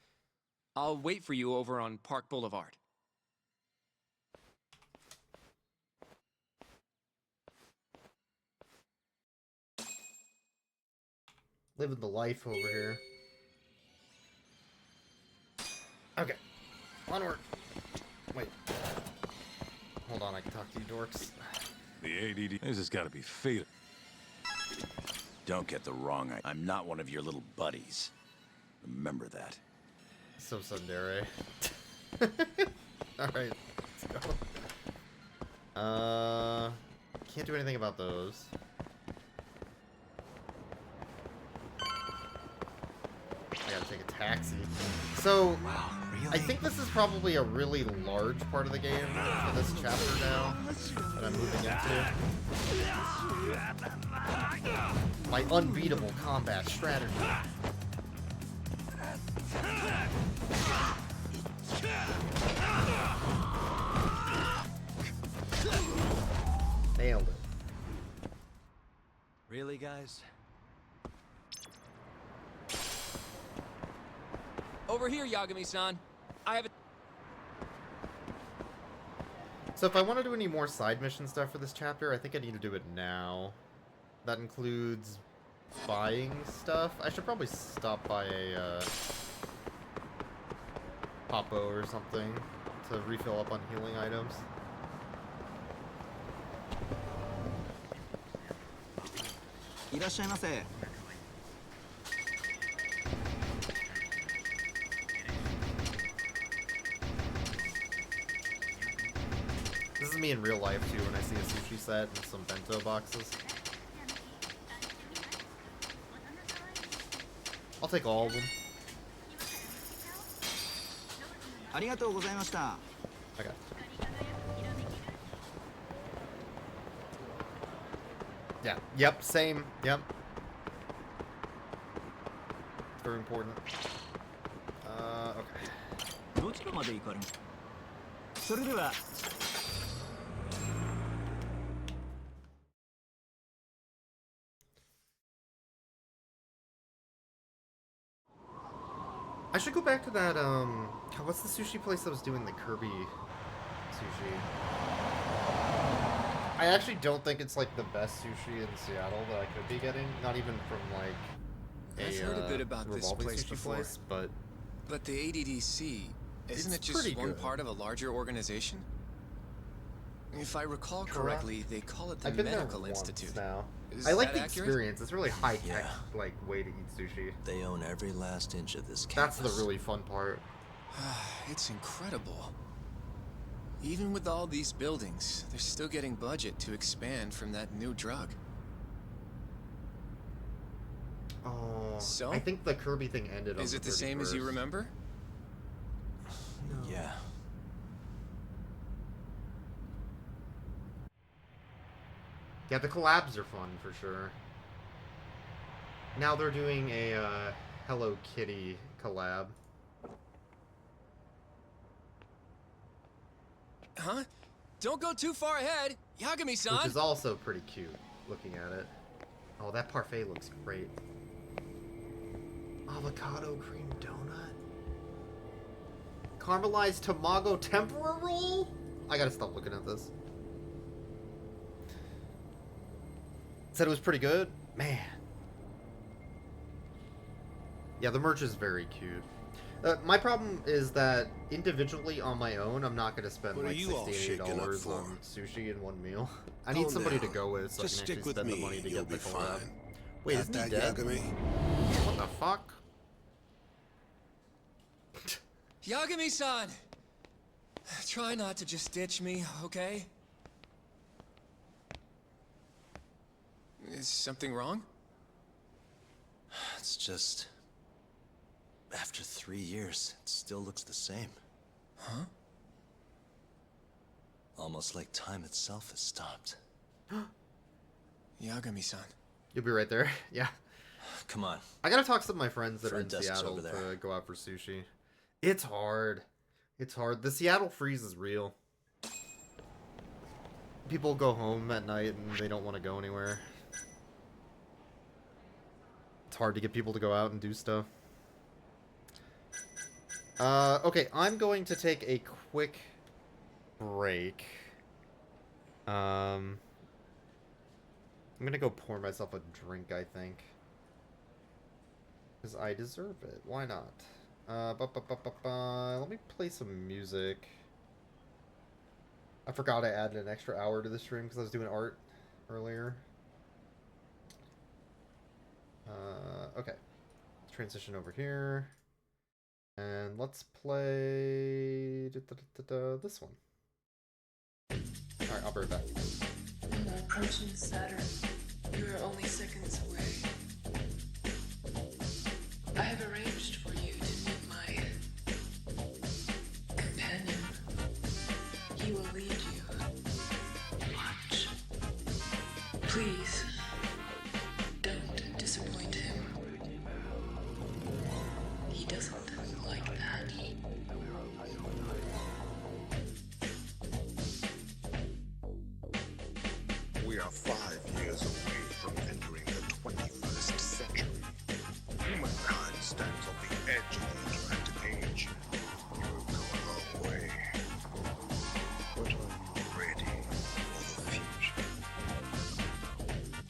I'll wait for you over on Park Boulevard. Living the life over here. Okay. Onward. Wait. Hold on, I can talk to you dorks. The ADD. This has got to be fatal. Don't get the wrong idea. I'm not one of your little buddies. Remember that. So tsundere. Alright, let's go. Can't do anything about those. I gotta take a taxi. So, Wow, really? I think this is probably a really large part of the game for this chapter now that I'm moving into. My unbeatable combat strategy. Nailed it. Really, guys? Over here, Yagami-san. I have a... So if I want to do any more side mission stuff for this chapter, I think I need to do it now. That includes buying stuff. I should probably stop by a Popo or something to refill up on healing items. This is me in real life too when I see a sushi set and some bento boxes. I'll take all of them. Okay. Yeah. Yep. Same. Yep. Very important. Okay. I should go back to that, what's the sushi place that was doing the Kirby sushi? I actually don't think it's, like, the best sushi in Seattle that I could be getting. Not even from, like, I've heard a bit about this revolving place sushi before. place, but the ADDC, isn't it's it just pretty one good. part of a larger organization? If I recall Correct. correctly, they call it the I've been there Medical once Institute. now. Is I like that the accurate? experience. It's really high-tech, Yeah. like, way to eat sushi. They own every last inch of this That's campus. the really fun part. It's incredible. Even with all these buildings, they're still getting budget to expand from that new drug. Oh, So? I think the Kirby thing ended on Is it the same as you 31st. remember? Yeah. Yeah, the collabs are fun for sure. Now they're doing a Hello Kitty collab. Huh? Don't go too far ahead, Yagami-san! Which is also pretty cute, looking at it. Oh, that parfait looks great. Avocado cream donut? Caramelized tamago tempura roll? I gotta stop looking at this. Said it was pretty good? Man. Yeah, the merch is very cute. My problem is that individually on my own, I'm not going to spend What are like you all shaking up $68 for? on sushi in one meal. I need Calm somebody to down. go with so Just I can stick actually with spend the me, money to you'll get the be collab. fine. Wait, Got isn't he that, dead? Yagami? What the fuck? Yagami-san! Try not to just ditch me, okay? Is something wrong? It's just... After 3 years, it still looks the same. Huh? Almost like time itself has stopped. Yagami-san. You'll be right there. Yeah. Come on. I gotta talk to some of my friends that are in Front desk's Seattle over there. to go out for sushi. It's hard. It's hard. The Seattle freeze is real. People go home at night and they don't want to go anywhere. It's hard to get people to go out and do stuff. Okay, I'm going to take a quick break. I'm gonna go pour myself a drink, I think. Because I deserve it. Why not? Let me play some music. I forgot I added an extra hour to the stream because I was doing art earlier. Okay. Transition over here. And let's play this one. Alright, I'll be right back. Approaching Saturn. You are only seconds away. I have arranged for you to meet my companion. He will lead you. Watch. Please, don't disappoint him. He doesn't like that. We are 5 years away from entering the 21st century. Humankind stands on the edge of the interactive age. You have come a long way. But are you ready for the future?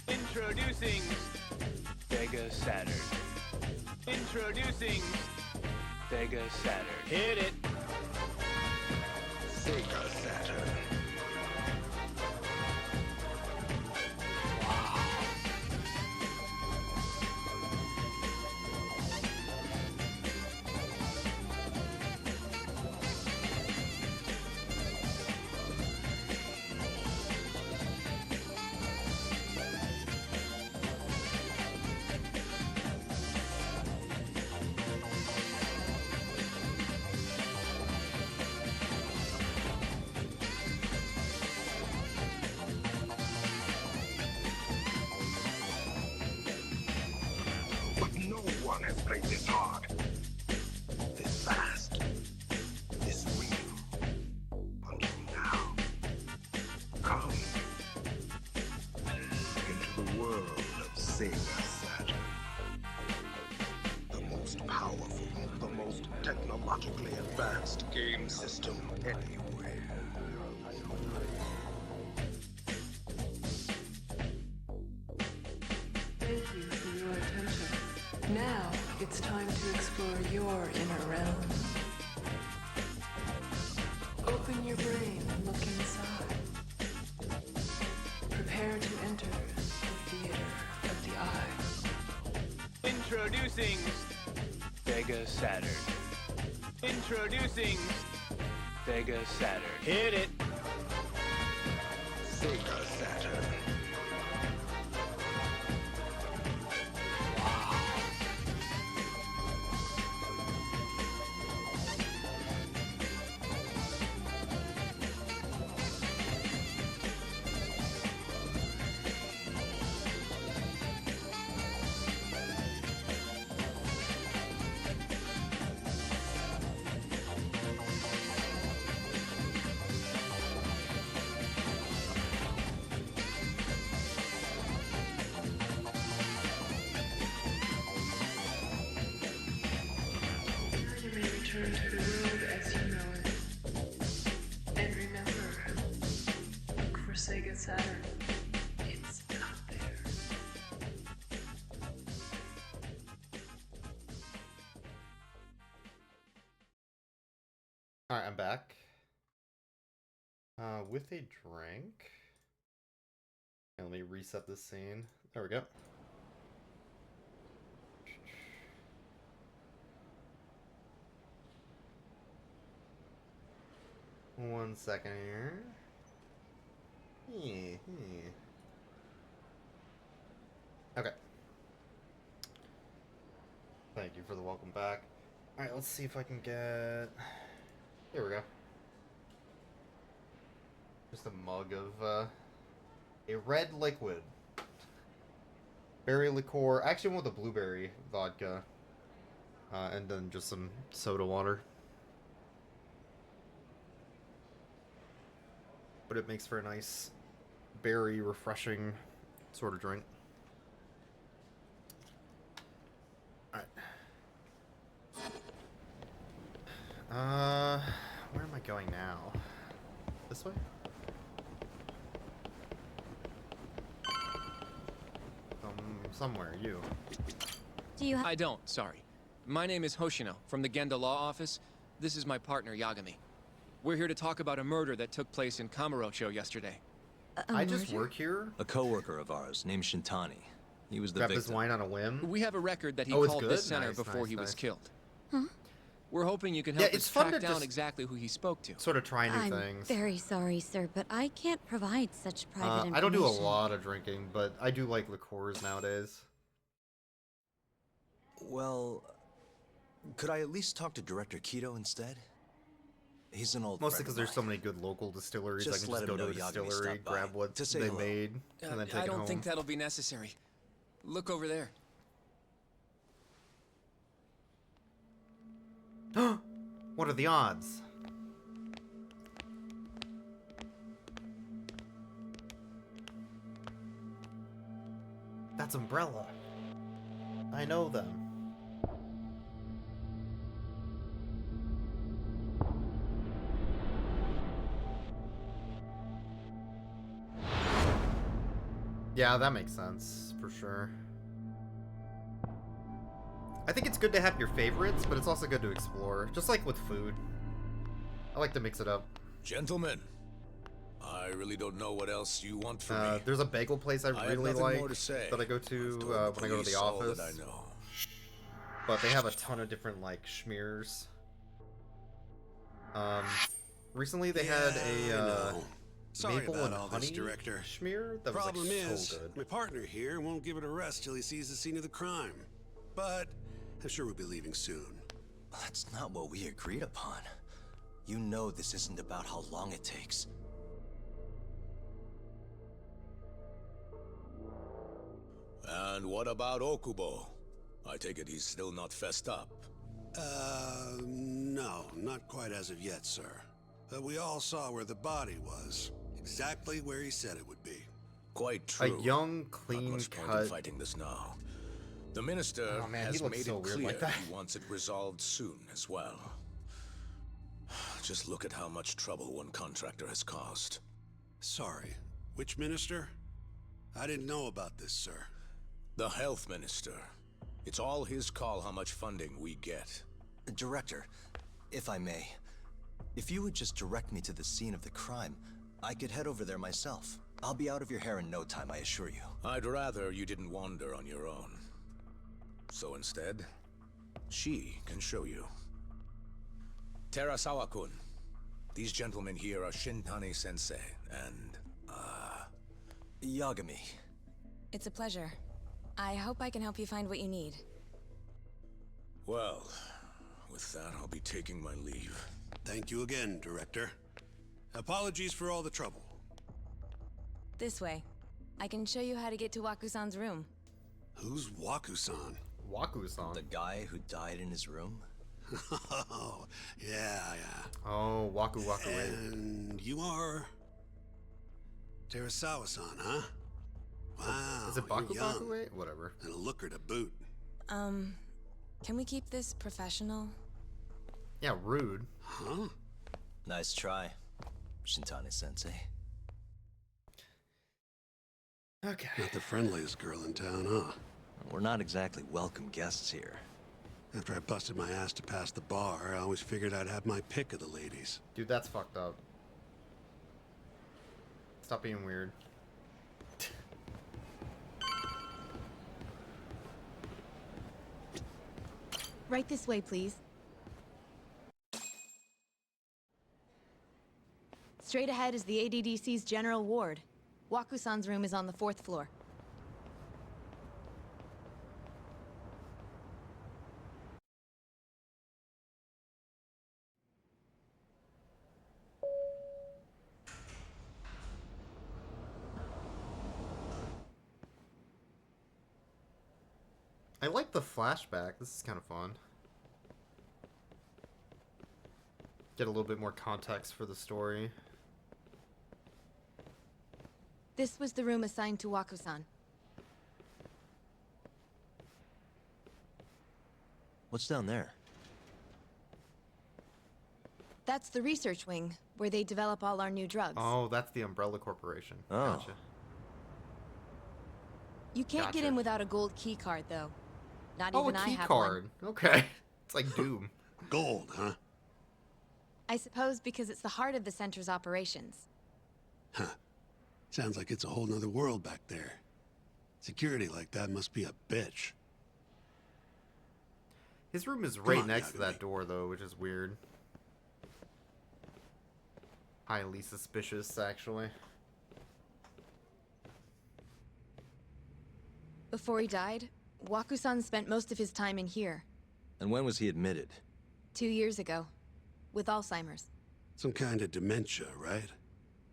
Introducing Sega Saturn. Introducing Sega Saturn. Hit it! Sega Saturn. But no one has played this hard, this fast, this real, until now. Come into the world of Sega Saturn. The most powerful, the most technologically advanced game system anywhere. Thank you for your attention. Now it's time to explore your inner realm. Open your brain and look inside. Prepare to enter the theater of the eye. Introducing Sega Saturn. Introducing Sega Saturn. Hit it! Sega Saturn. You may return to the world as you know it. And remember, look for Sega Saturn. It's out there. Alright, I'm back. With a drink. And let me reset this scene. There we go. One second here. Okay. Thank you for the welcome back. Alright, let's see if I can get... Here we go. just a mug of a red liquid. Berry liqueur. I actually went with the blueberry vodka. And then just some soda water. But it makes for a nice, berry refreshing sort of drink. Alright. Where am I going now? This way? Somewhere, you. Do you I don't, sorry. My name is Hoshino, from the Genda Law Office. This is my partner, Yagami. We're here to talk about a murder that took place in Kamurocho yesterday. I just work here? A coworker of ours named Shintani. He was the Grabbed victim. his wine on a whim? We have a record that he Oh, it's called good? this center Nice, before nice, he was nice. killed. Huh? We're hoping you can Yeah, help it's us fun track to down just exactly who he spoke to. Sort of try new I'm things. very sorry, sir, but I can't provide such private information. I don't do a lot of drinking, but I do like liqueurs nowadays. Well, could I at least talk to Director Kido instead? He's an old Mostly friend because of there's so mine. many good local distilleries. Just I can let just him go to know a Yagami distillery, stopped by grab what to say they hello. made, and then take I it don't home. think that'll be necessary. Look over there. What are the odds? That's Umbrella. I know them. Yeah, that makes sense, for sure. I think it's good to have your favorites, but it's also good to explore. Just like with food. I like to mix it up. Gentlemen, I really don't know what else you want from me. There's a bagel place I I have really nothing like more to say. that I go to I've told when I go to police the all office. that I know. But they have a ton of different like schmears. Recently they had a Sorry maple about and all honey this, Director. schmear that Problem was like is, so good. my partner here won't give it a rest till he sees the scene of the crime. But I'm sure we'll be leaving soon. That's not what we agreed upon. You know this isn't about how long it takes. And what about Okubo? I take it he's still not fessed up. No, not quite as of yet, sir. We all saw where the body was. Exactly where he said it would be. Quite true. A young, Not clean much point in cut. fighting this now. The minister Oh, man, he has looks made so it weird clear like that. he wants it resolved soon as well. Just look at how much trouble one contractor has caused. Sorry, which minister? I didn't know about this, sir. The health minister. It's all his call how much funding we get. Director, if I may, if you would just direct me to the scene of the crime, I could head over there myself. I'll be out of your hair in no time, I assure you. I'd rather you didn't wander on your own. So instead, she can show you. Terasawa-kun, these gentlemen here are Shintani-sensei and, Yagami. It's a pleasure. I hope I can help you find what you need. Well, with that, I'll be taking my leave. Thank you again, Director. Apologies for all the trouble. This way. I can show you how to get to Waku-san's room. Who's Waku-san? Waku-san? The guy who died in his room? Oh, yeah. Oh, Waku Waku. And you are... Terasawa-san, huh? Wow, Is it Baku you're young. Baku? Wait, whatever. And a looker to boot. Can we keep this professional? Yeah, rude. Huh? Nice try, Shintani-sensei. Okay. Not the friendliest girl in town, huh? We're not exactly welcome guests here. After I busted my ass to pass the bar, I always figured I'd have my pick of the ladies. Dude, that's fucked up. Stop being weird. Right this way, please. Straight ahead is the ADDC's general ward. Waku-san's room is on the 4th floor. I like the flashback. This is kind of fun. Get a little bit more context for the story. This was the room assigned to Waku-san. What's down there? That's the research wing, where they develop all our new drugs. Oh, that's the Umbrella Corporation. Oh. Gotcha. You can't get Gotcha. in without a gold key card, though. Not Oh, even a I key have card. one. Okay. It's like Doom. Gold, huh? I suppose because it's the heart of the center's operations. Huh. Sounds like it's a whole nother world back there. Security like that must be a bitch. His room is Come right on, next to Yagami. that door, though, which is weird. Highly suspicious, actually. Before he died, Waku-san spent most of his time in here, And when was he admitted? 2 years ago, with Alzheimer's. Some kind of dementia, right?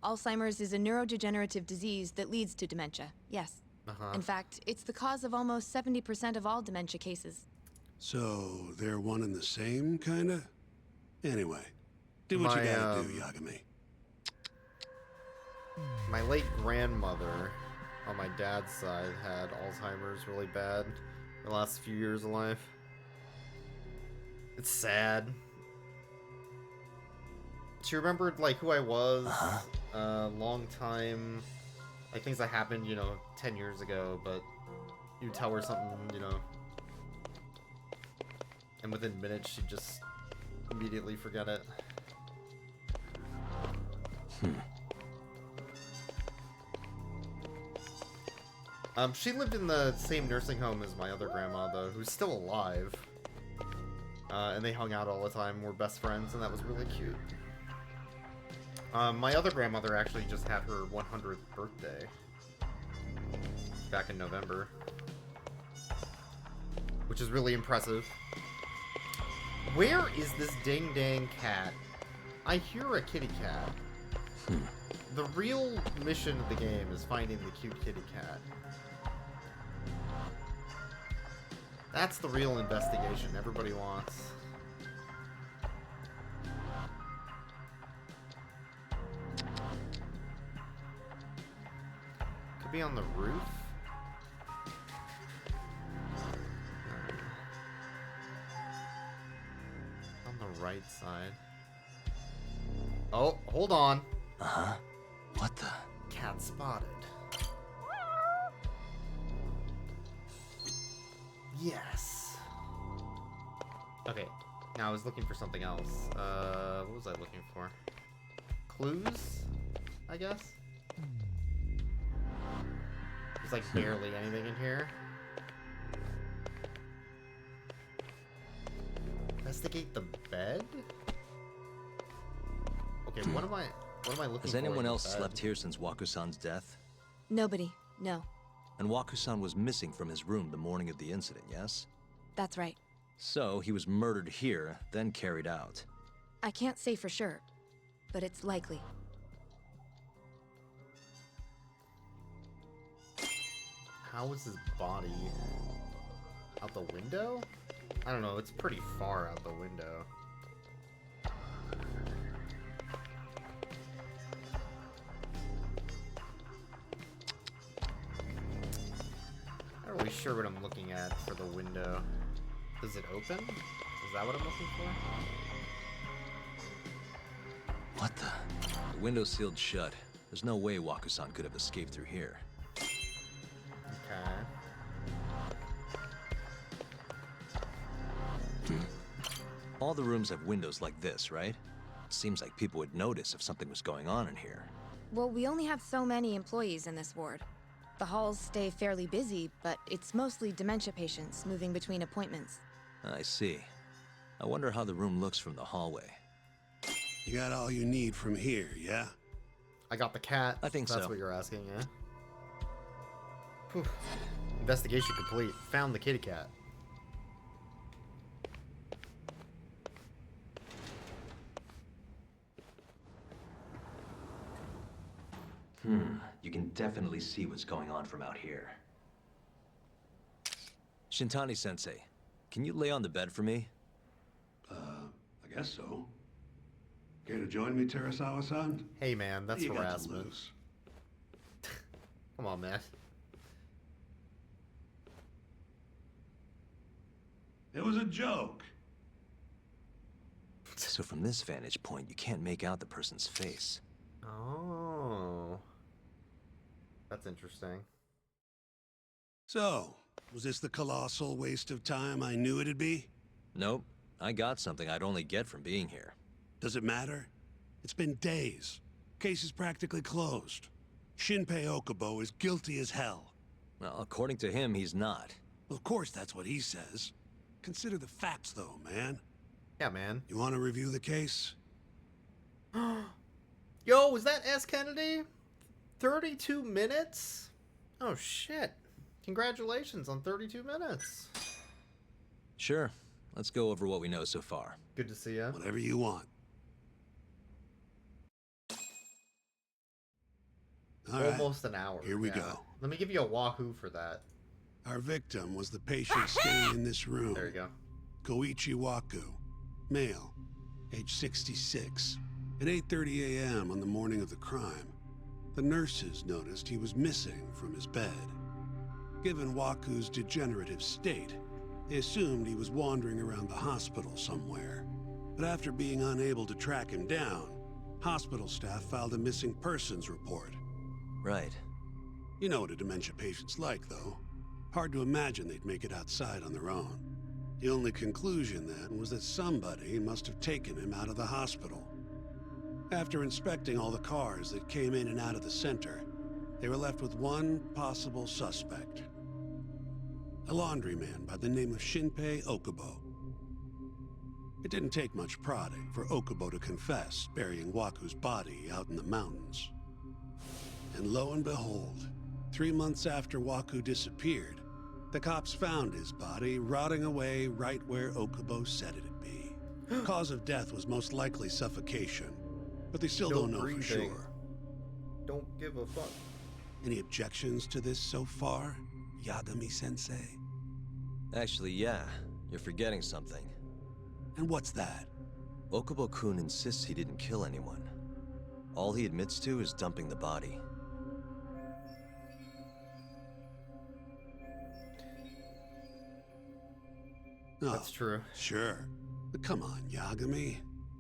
Alzheimer's is a neurodegenerative disease that leads to dementia, yes. Uh-huh. In fact, it's the cause of almost 70% of all dementia cases. So, they're one and the same, kinda? Anyway, do what you gotta do, Yagami. My late grandmother on my dad's side had Alzheimer's really bad the last few years of life. It's sad. She remembered, like, who I was a long time, like, things that happened, you know, 10 years ago, but you tell her something, you know, and within minutes she'd just immediately forget it. She lived in the same nursing home as my other grandma, though, who's still alive. And they hung out all the time, were best friends, and that was really cute. My other grandmother actually just had her 100th birthday back in November, which is really impressive. Where is this ding-dang cat? I hear a kitty cat. The real mission of the game is finding the cute kitty cat. That's the real investigation everybody wants. Could be on the roof. On the right side. Oh, hold on. Uh-huh. What the? Cat spotted. Yes. Okay, now I was looking for something else. What was I looking for? Clues, I guess? There's like barely anything in here. Investigate the bed? Okay, what am I looking for? Has anyone in the else bed? slept here since Waku-san's death? Nobody, no. And Waku-san was missing from his room the morning of the incident, yes? That's right. So he was murdered here, then carried out. I can't say for sure, but it's likely. How was his body? Out the window? I don't know, it's pretty far out the window. Not really sure what I'm looking at for the window. Does it open? Is that what I'm looking for? What the? The window's sealed shut. There's no way Waku-san could have escaped through here. Okay. All the rooms have windows like this, right? Seems like people would notice if something was going on in here. Well, we only have so many employees in this ward. The halls stay fairly busy, but it's mostly dementia patients moving between appointments. I see. I wonder how the room looks from the hallway. You got all you need from here, yeah? I got the cat. I think That's so. what you're asking, yeah? Whew. Investigation complete. Found the kitty cat. You can definitely see what's going on from out here. Shintani-sensei, can you lay on the bed for me? I guess so. Care to join me, Terasawa-san? Hey man, that's You got to harassment. lose. Come on, man. It was a joke. So from this vantage point, you can't make out the person's face. Oh. That's interesting. So, was this the colossal waste of time I knew it'd be? Nope. I got something I'd only get from being here. Does it matter? It's been days. Case is practically closed. Shinpei Okubo is guilty as hell. Well, according to him, he's not. Well, of course that's what he says. Consider the facts, though, man. Yeah, man. You want to review the case? Yo, was that S. Kennedy? 32 minutes? Oh, shit. Congratulations on 32 minutes. Sure. Let's go over what we know so far. Good to see ya. Whatever you want. All right. Almost an hour. Here we yeah. go. Let me give you a wahoo for that. Our victim was the patient staying in this room. There you go. Koichi Waku, male, age 66. At 8:30 a.m. on the morning of the crime, the nurses noticed he was missing from his bed. Given Waku's degenerative state, they assumed he was wandering around the hospital somewhere. But after being unable to track him down, hospital staff filed a missing persons report. Right. You know what a dementia patient's like, though. Hard to imagine they'd make it outside on their own. The only conclusion then was that somebody must have taken him out of the hospital. After inspecting all the cars that came in and out of the center, they were left with one possible suspect. A laundryman by the name of Shinpei Okubo. It didn't take much prodding for Okubo to confess burying Waku's body out in the mountains. And lo and behold, 3 months after Waku disappeared, the cops found his body rotting away right where Okubo said it'd be. Cause of death was most likely suffocation, but they still don't know for sure. Don't give a fuck. Any objections to this so far, Yagami-sensei? Actually, yeah. You're forgetting something. And what's that? Okubo-kun insists he didn't kill anyone. All he admits to is dumping the body. Oh, that's true. Sure. But come on, Yagami.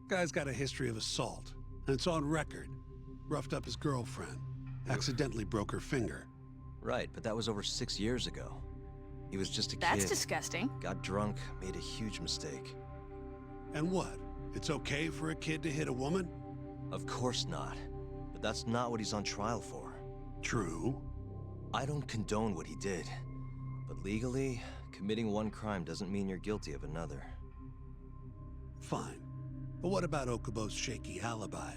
Guy's got a history of assault, and it's on record. Roughed up his girlfriend. Accidentally broke her finger. Right, but that was over 6 years ago. He was just a kid. That's disgusting. Got drunk, made a huge mistake. And what? It's okay for a kid to hit a woman? Of course not. But that's not what he's on trial for. True. I don't condone what he did. But legally, committing one crime doesn't mean you're guilty of another. Fine. But what about Okubo's shaky alibi?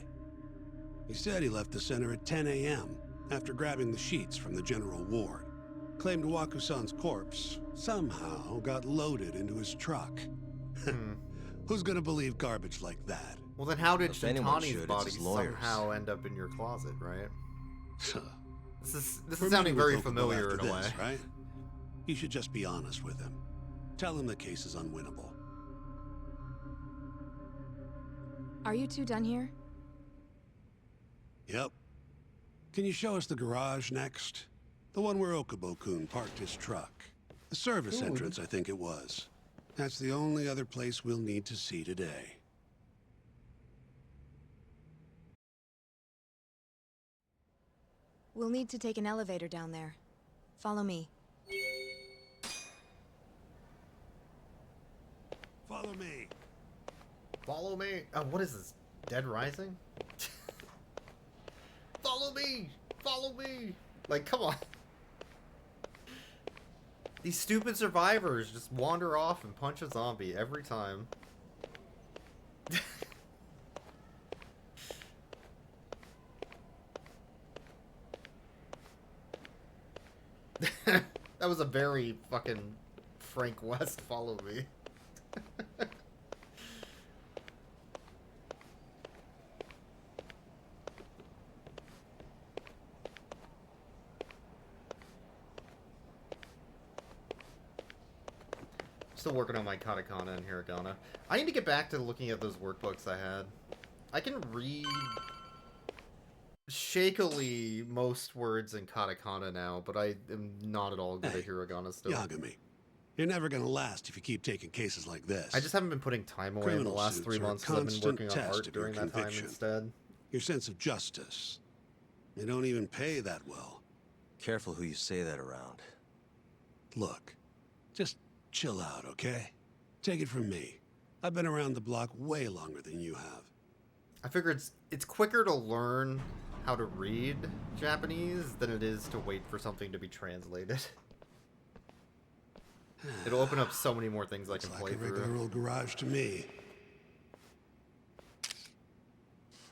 He said he left the center at 10 a.m. after grabbing the sheets from the general ward. Claimed Waku-san's corpse somehow got loaded into his truck. Who's gonna believe garbage like that? Well, then how did If anyone Shintani's should, body it's his lawyers. somehow end up in your closet, right? This is We're sounding meeting very with Okubo familiar in after a way. this, right? You should just be honest with him. Tell him the case is unwinnable. Are you two done here? Yep. Can you show us the garage next? The one where Okubo-kun parked his truck. The service entrance, I think it was. That's the only other place we'll need to see today. We'll need to take an elevator down there. Follow me. Follow me. Follow me. Oh, what is this? Dead Rising? Follow me! Follow me! Like, come on. These stupid survivors just wander off and punch a zombie every time. That was a very fucking Frank West follow me. Still working on my katakana and hiragana. I need to get back to looking at those workbooks I had. I can read shakily most words in katakana now, but I am not at all good at hiragana still. Yagami, you're never gonna last if you keep taking cases like this. I just haven't been putting time away in the last 3 months because I've been working on art during that time instead. Your sense of justice. They don't even pay that well. Careful who you say that around. Look, just chill out, okay? Take it from me. I've been around the block way longer than you have. I figure it's quicker to learn how to read Japanese than it is to wait for something to be translated. It'll open up so many more things I can play through. Regular old garage to me.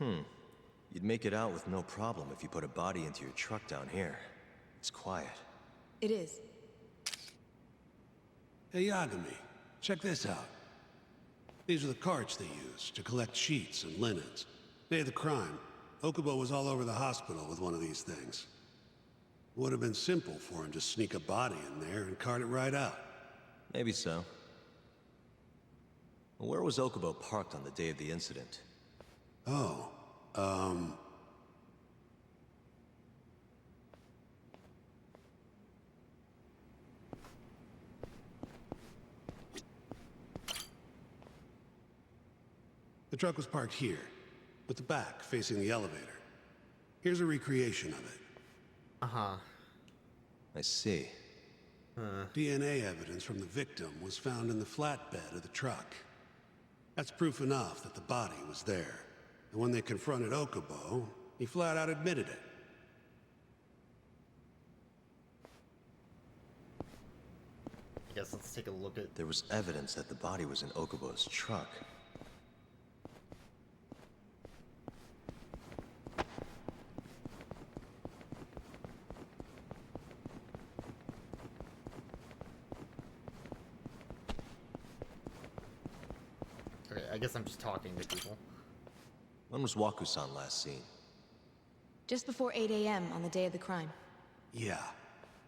You'd make it out with no problem if you put a body into your truck down here. It's quiet. It is. Hey, Yagami, check this out. These are the carts they used to collect sheets and linens. Day of the crime, Okubo was all over the hospital with one of these things. Would have been simple for him to sneak a body in there and cart it right out. Maybe so. Where was Okubo parked on the day of the incident? Oh, the truck was parked here, with the back facing the elevator. Here's a recreation of it. Uh-huh. I see. DNA evidence from the victim was found in the flatbed of the truck. That's proof enough that the body was there. And when they confronted Okubo, he flat out admitted it. I guess let's take a look at... There was evidence that the body was in Okubo's truck. Okay, I guess I'm just talking to people. When was Waku-san last seen? Just before 8 a.m. on the day of the crime. Yeah,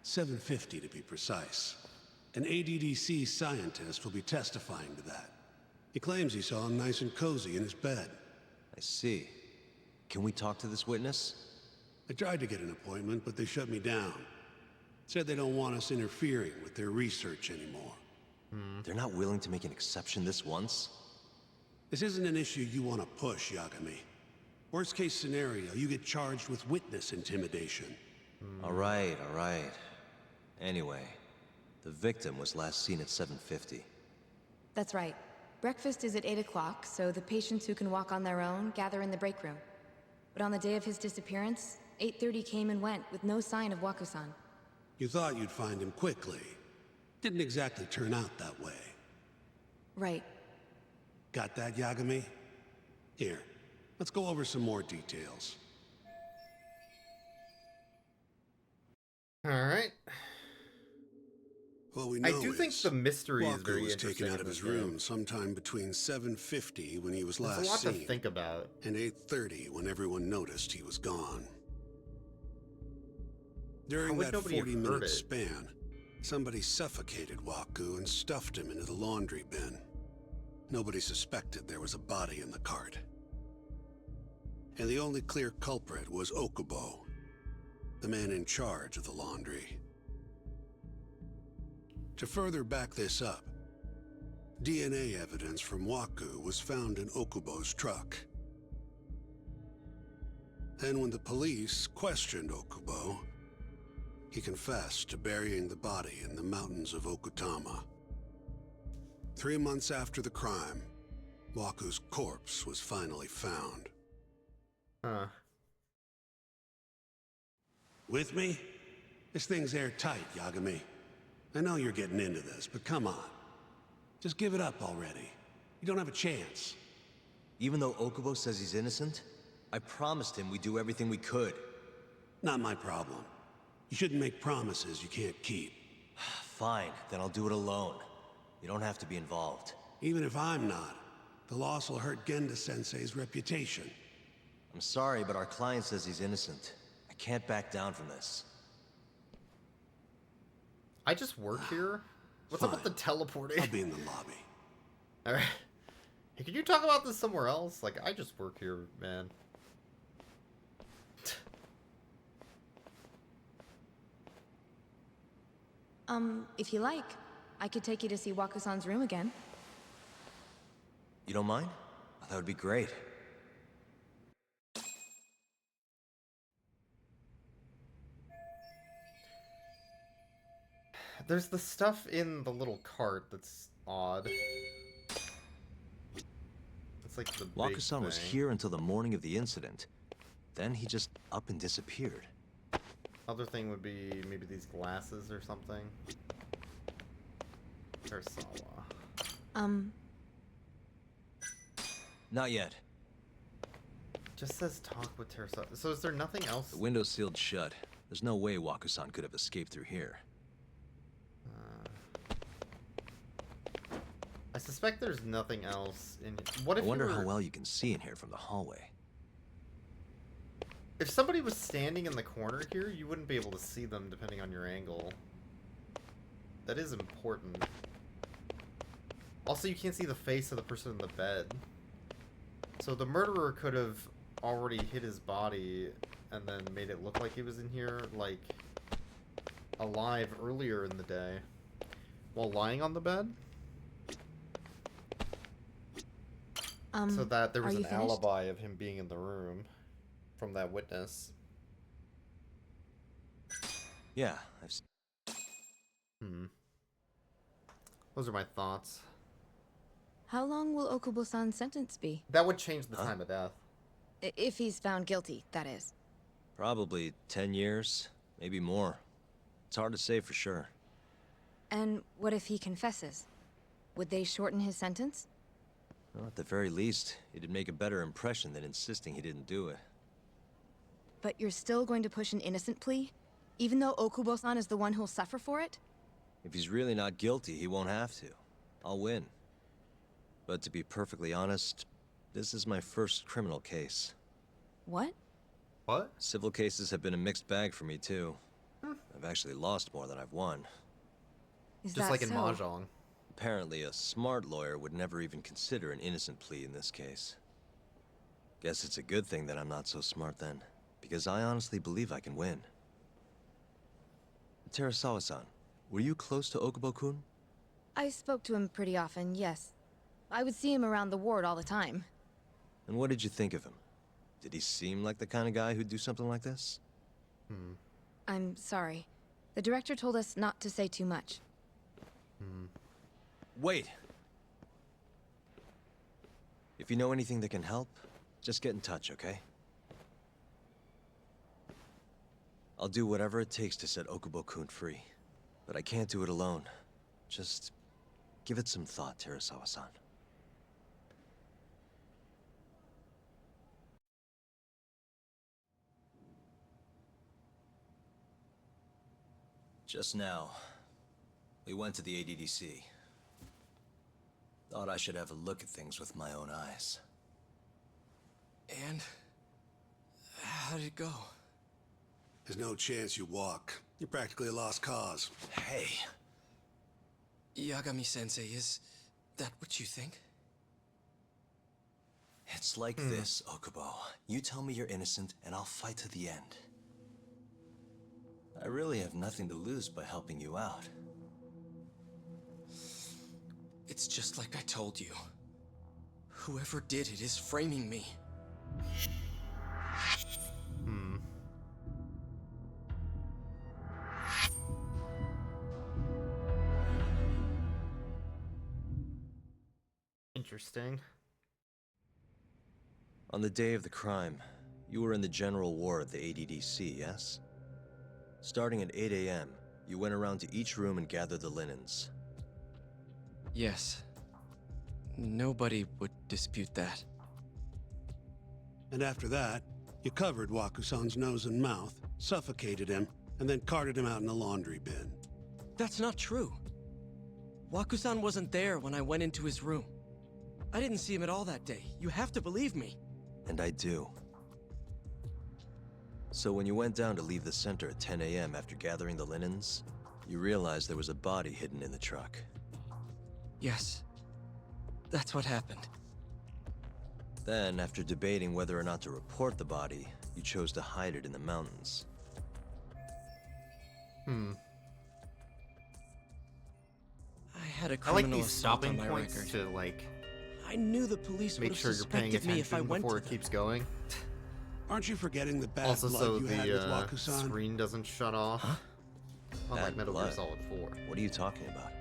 7:50 to be precise. An ADDC scientist will be testifying to that. He claims he saw him nice and cozy in his bed. I see. Can we talk to this witness? I tried to get an appointment, but they shut me down. Said they don't want us interfering with their research anymore. They're not willing to make an exception this once? This isn't an issue you want to push, Yagami. Worst case scenario, you get charged with witness intimidation. All right. Anyway, the victim was last seen at 7:50. That's right. Breakfast is at 8 o'clock, so the patients who can walk on their own gather in the break room. But on the day of his disappearance, 8:30 came and went with no sign of Waku-san. You thought you'd find him quickly. Didn't exactly turn out that way. Right. Got that, Yagami? Here, let's go over some more details. Alright. What we know I do think the mystery is Waku very was interesting. taken out of his room sometime between 7:50 when he was There's last a lot seen, to think about. and 8:30 when everyone noticed he was gone. During that 40-minute span, somebody suffocated Waku and stuffed him into the laundry bin. Nobody suspected there was a body in the cart. And the only clear culprit was Okubo, the man in charge of the laundry. To further back this up, DNA evidence from Waku was found in Okubo's truck. Then when the police questioned Okubo, he confessed to burying the body in the mountains of Okutama. 3 months after the crime, Waku's corpse was finally found. With me? This thing's airtight, Yagami. I know you're getting into this, but come on. Just give it up already. You don't have a chance. Even though Okubo says he's innocent, I promised him we'd do everything we could. Not my problem. You shouldn't make promises you can't keep. Fine, then I'll do it alone. You don't have to be involved. Even if I'm not, the loss will hurt Genda-sensei's reputation. I'm sorry, but our client says he's innocent. I can't back down from this. I just work here. What's up with the teleporting? I'll be in the lobby. All right. Hey, can you talk about this somewhere else? Like, I just work here, man. If you like, I could take you to see Waku-san's room again. You don't mind? That would be great. There's the stuff in the little cart that's odd. It's like the big Waku-san was thing. here until the morning of the incident. Then he just up and disappeared. Other thing would be maybe these glasses or something. Kurosawa. Not yet. Just says talk with Kurosawa. So is there nothing else? The window's sealed shut. There's no way Waku-san could have escaped through here. I suspect there's nothing else in. What if I wonder you were... how well you can see in here from the hallway. If somebody was standing in the corner here, you wouldn't be able to see them depending on your angle. That is important. Also, you can't see the face of the person in the bed. So the murderer could have already hit his body and then made it look like he was in here, like, alive earlier in the day. While lying on the bed? So that there was an alibi of him being in the room from that witness. Yeah, Those are my thoughts. How long will Okubo-san's sentence be? That would change the time of death. If he's found guilty, that is. Probably 10 years, maybe more. It's hard to say for sure. And what if he confesses? Would they shorten his sentence? Well, at the very least, it'd make a better impression than insisting he didn't do it. But you're still going to push an innocent plea? Even though Okubo-san is the one who'll suffer for it? If he's really not guilty, he won't have to. I'll win. But to be perfectly honest, this is my first criminal case. What? What? Civil cases have been a mixed bag for me, too. I've actually lost more than I've won. Is Just that like in so? Mahjong. Apparently, a smart lawyer would never even consider an innocent plea in this case. Guess it's a good thing that I'm not so smart then, because I honestly believe I can win. Terasawa-san, were you close to Okubo-kun? I spoke to him pretty often, yes. I would see him around the ward all the time. And what did you think of him? Did he seem like the kind of guy who'd do something like this? I'm sorry. The director told us not to say too much. Wait! If you know anything that can help, just get in touch, okay? I'll do whatever it takes to set Okubo-kun free. But I can't do it alone. Just give it some thought, Terasawa-san. Just now, we went to the ADDC. Thought I should have a look at things with my own eyes. And how did it go? There's no chance you walk. You're practically a lost cause. Hey. Yagami-sensei, is that what you think? It's like this, Okubo. You tell me you're innocent, and I'll fight to the end. I really have nothing to lose by helping you out. It's just like I told you. Whoever did it is framing me. Interesting. On the day of the crime, you were in the general ward of the ADDC, yes? Starting at 8 a.m., you went around to each room and gathered the linens. Yes. Nobody would dispute that. And after that, you covered Waku-san's nose and mouth, suffocated him, and then carted him out in the laundry bin. That's not true. Waku-san wasn't there when I went into his room. I didn't see him at all that day. You have to believe me. And I do. So when you went down to leave the center at 10 a.m. after gathering the linens, You realized there was a body hidden in the truck. Yes. That's what happened. Then, after debating whether or not to report the body, you chose to hide it in the mountains. I had a I like criminal these assault on stopping my points record. to, like, I knew the police would make have sure you're paying suspected me if I attention went before to it keeps going. Aren't you forgetting the bad Also, blood so you had with the Wakusan? screen doesn't shut off. Huh? Unlike Bad Metal Gear blood? Solid 4. What are you talking about?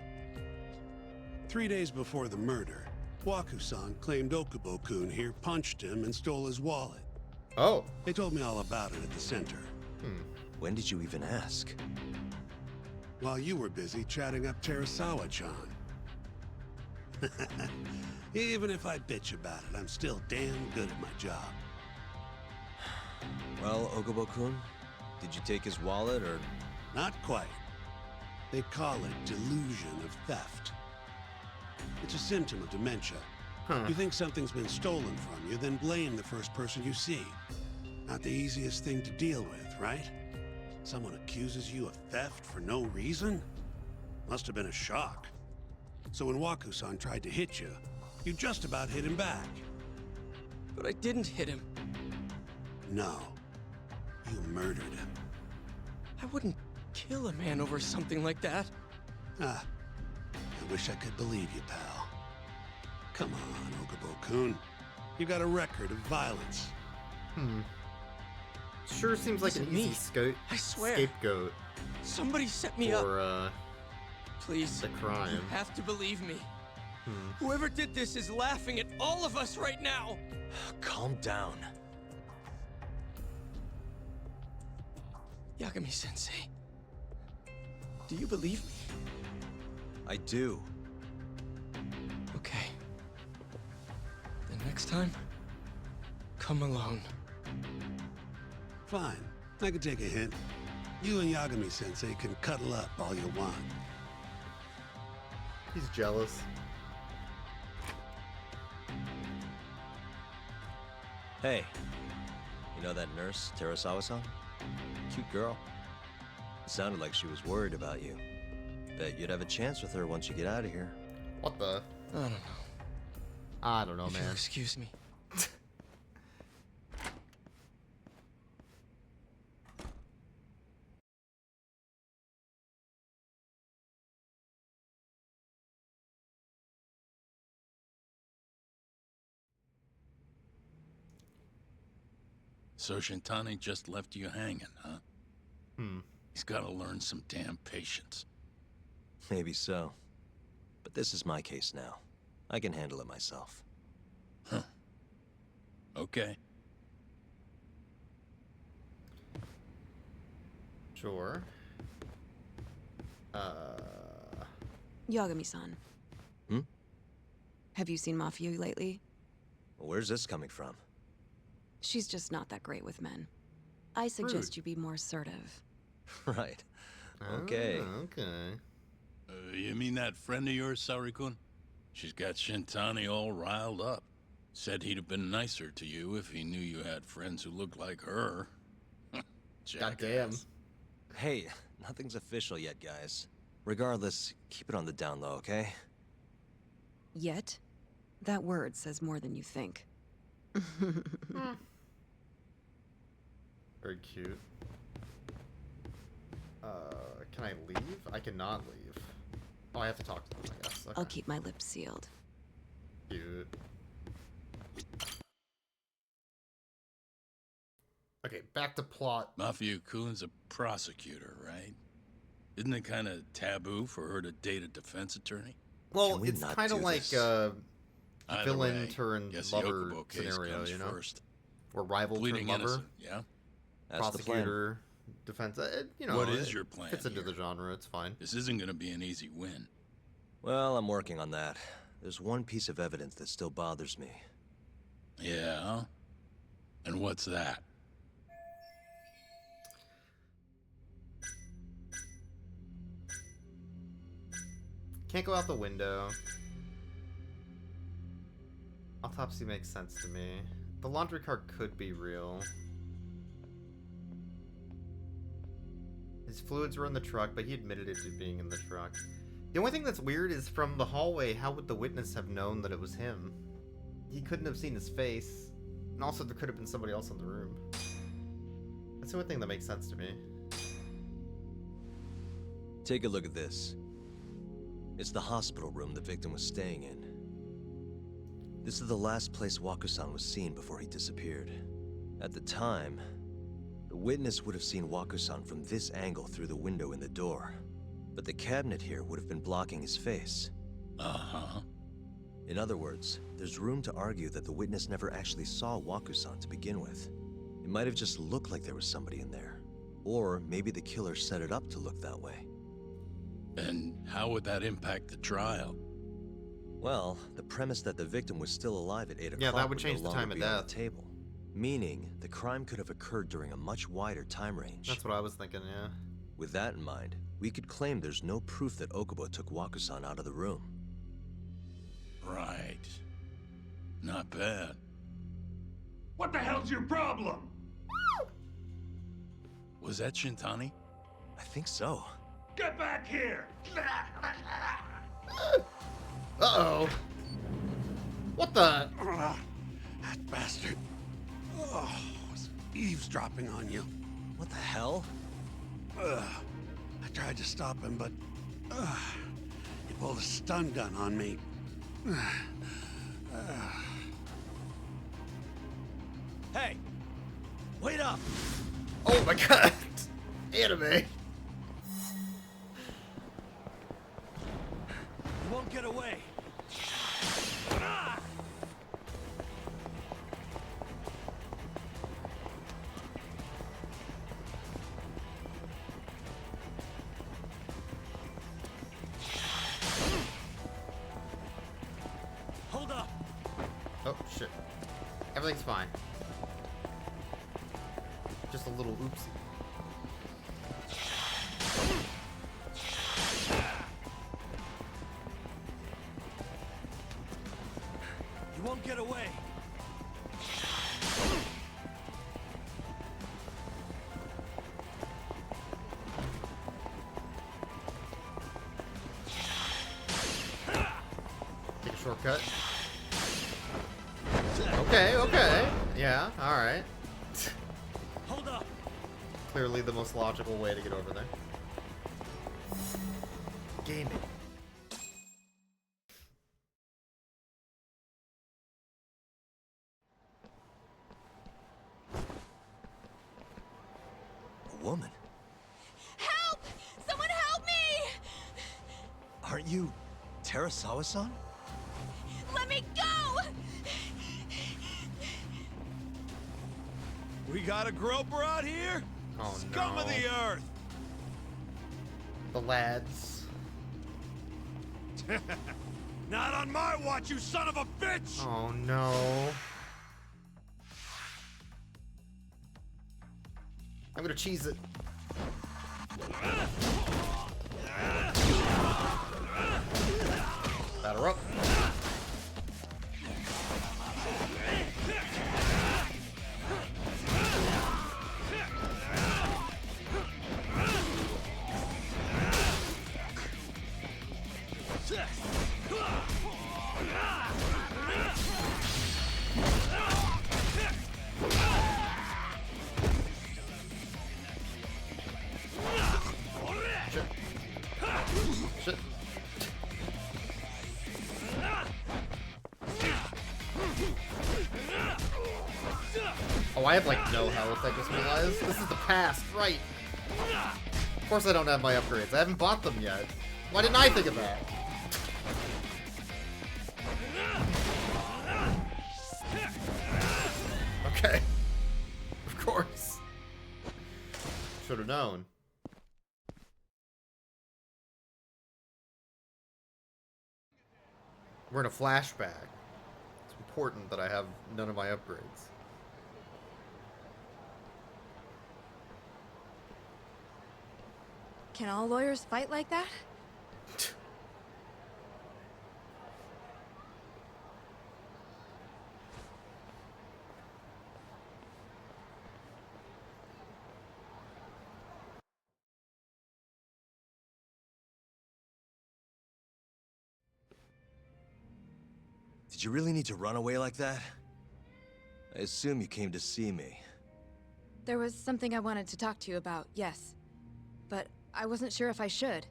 3 days before the murder, Wakusan claimed Okubo-kun here punched him and stole his wallet. Oh. They told me all about it at the center. When did you even ask? While you were busy chatting up Terasawa-chan. Even if I bitch about it, I'm still damn good at my job. Well, Okubo-kun, did you take his wallet, or...? Not quite. They call it delusion of theft. It's a symptom of dementia. You think something's been stolen from you, then blame the first person you see. Not the easiest thing to deal with, right? Someone accuses you of theft for no reason? Must have been a shock. So when Wakusan tried to hit you, you just about hit him back. But I didn't hit him. No. You murdered him. I wouldn't kill a man over something like that. Ah. I wish I could believe you, pal. Come on, Okubo-kun. You got a record of violence. Sure seems like an easy I swear. scapegoat Somebody set me up. for, Please. the crime. You have to believe me. Whoever did this is laughing at all of us right now. Calm down. Yagami-sensei. Do you believe me? I do. Okay. Then next time, come alone. Fine. I can take a hint. You and Yagami-sensei can cuddle up all you want. He's jealous. Hey, you know that nurse, Terasawa-san? Cute girl. It sounded like she was worried about you. Bet you'd have a chance with her once you get out of here. What the? I don't know. I don't know, If you'll man. excuse me. So Shintani just left you hanging, huh? He's gotta learn some damn patience. Maybe so. But this is my case now. I can handle it myself. Huh. Okay. Sure. Yagami-san. Have you seen Mafia lately? Where's this coming from? She's just not that great with men. I suggest you be more assertive. Right. Okay. Okay. You mean that friend of yours, Saori-kun? She's got Shintani all riled up. Said he'd have been nicer to you if he knew you had friends who looked like her. Goddamn. Hey, nothing's official yet, guys. Regardless, keep it on the down low, okay? Yet? That word says more than you think. Very cute. Can I leave? I cannot leave. Oh, I have to talk to them, I guess. Okay. I'll keep my lips sealed. Cute. Okay, back to plot. Mafia-kun's a prosecutor, right? Isn't it kind of taboo for her to date a defense attorney? Well, it's kind of like Either villain way, turned guess the lover Okubo case scenario, comes you know? first. Or rival Pleading turned lover. innocent, yeah? That's the plan. Prosecutor, defense. You know, What is it your plan fits into here? the genre. It's fine. This isn't going to be an easy win. Well, I'm working on that. There's one piece of evidence that still bothers me. Yeah? And what's that? Can't go out the window. Autopsy makes sense to me. The laundry cart could be real. His fluids were in the truck, but he admitted it to being in the truck. The only thing that's weird is from the hallway, how would the witness have known that it was him? He couldn't have seen his face. And also there could have been somebody else in the room. That's the only thing that makes sense to me. Take a look at this. It's the hospital room the victim was staying in. This is the last place Waku-san was seen before he disappeared. At the time, the witness would have seen Waku-san from this angle through the window in the door. But the cabinet here would have been blocking his face. Uh-huh. In other words, there's room to argue that the witness never actually saw Waku-san to begin with. It might have just looked like there was somebody in there. Or maybe the killer set it up to look that way. And how would that impact the trial? Well, the premise that the victim was still alive at 8 o'clock Yeah, that would no change the longer time of be on death. the table. Meaning, the crime could have occurred during a much wider time range. That's what I was thinking, yeah. With that in mind, we could claim there's no proof that Okubo took Waku-san out of the room. Right. Not bad. What the hell's your problem? Was that Shintani? I think so. Get back here! Uh-oh. What the? That bastard. Oh, was eavesdropping on you. What the hell? I tried to stop him, but he pulled a stun gun on me. Hey! Wait up! Oh my god! Anime! You won't get away! Hold up! Oh, shit. Everything's fine. Just a little oopsie. You won't get away! Take a shortcut. Okay, okay. Yeah, alright. Hold up! Clearly the most logical way to get over there. Gaming. A woman? Help! Someone help me! Aren't you Terasawa-san? Let me go! We got a groper out here? Oh Scum no. of the earth! The lads. Not on my watch, you son of a bitch! Oh no. I'm gonna cheese it. Batter up. Shit. Oh, I have like no health, I just realized. This is the past, right? Of course I don't have my upgrades. I haven't bought them yet. Why didn't I think of that? Okay. Of course. Should have known. We're in a flashback. It's important that I have none of my upgrades. Can all lawyers fight like that? Did you really need to run away like that? I assume you came to see me. There was something I wanted to talk to you about, yes. But I wasn't sure if I should.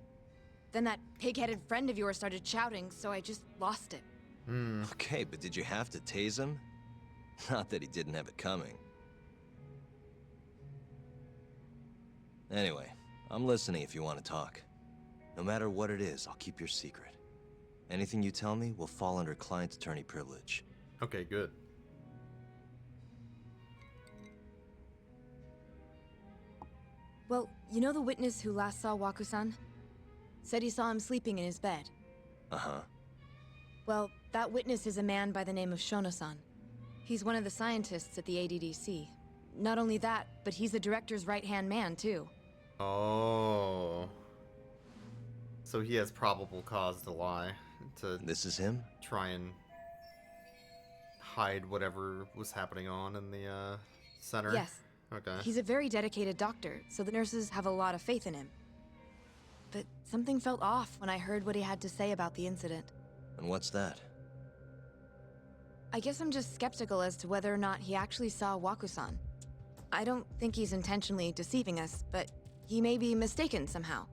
Then that pig-headed friend of yours started shouting, so I just lost it. Okay, but did you have to tase him? Not that he didn't have it coming. Anyway, I'm listening if you want to talk. No matter what it is, I'll keep your secret. Anything you tell me will fall under client attorney privilege. Okay, good. Well, you know the witness who last saw Waku-san? Said he saw him sleeping in his bed. Uh-huh. Well, that witness is a man by the name of Shono-san. He's one of the scientists at the ADDC. Not only that, but he's the director's right-hand man, too. Oh. So he has probable cause to lie. This is him? Try and hide whatever was happening in the center? Yes. Okay. He's a very dedicated doctor, so the nurses have a lot of faith in him. But something felt off when I heard what he had to say about the incident. And what's that? I guess I'm just skeptical as to whether or not he actually saw Waku-san. I don't think he's intentionally deceiving us, but he may be mistaken somehow.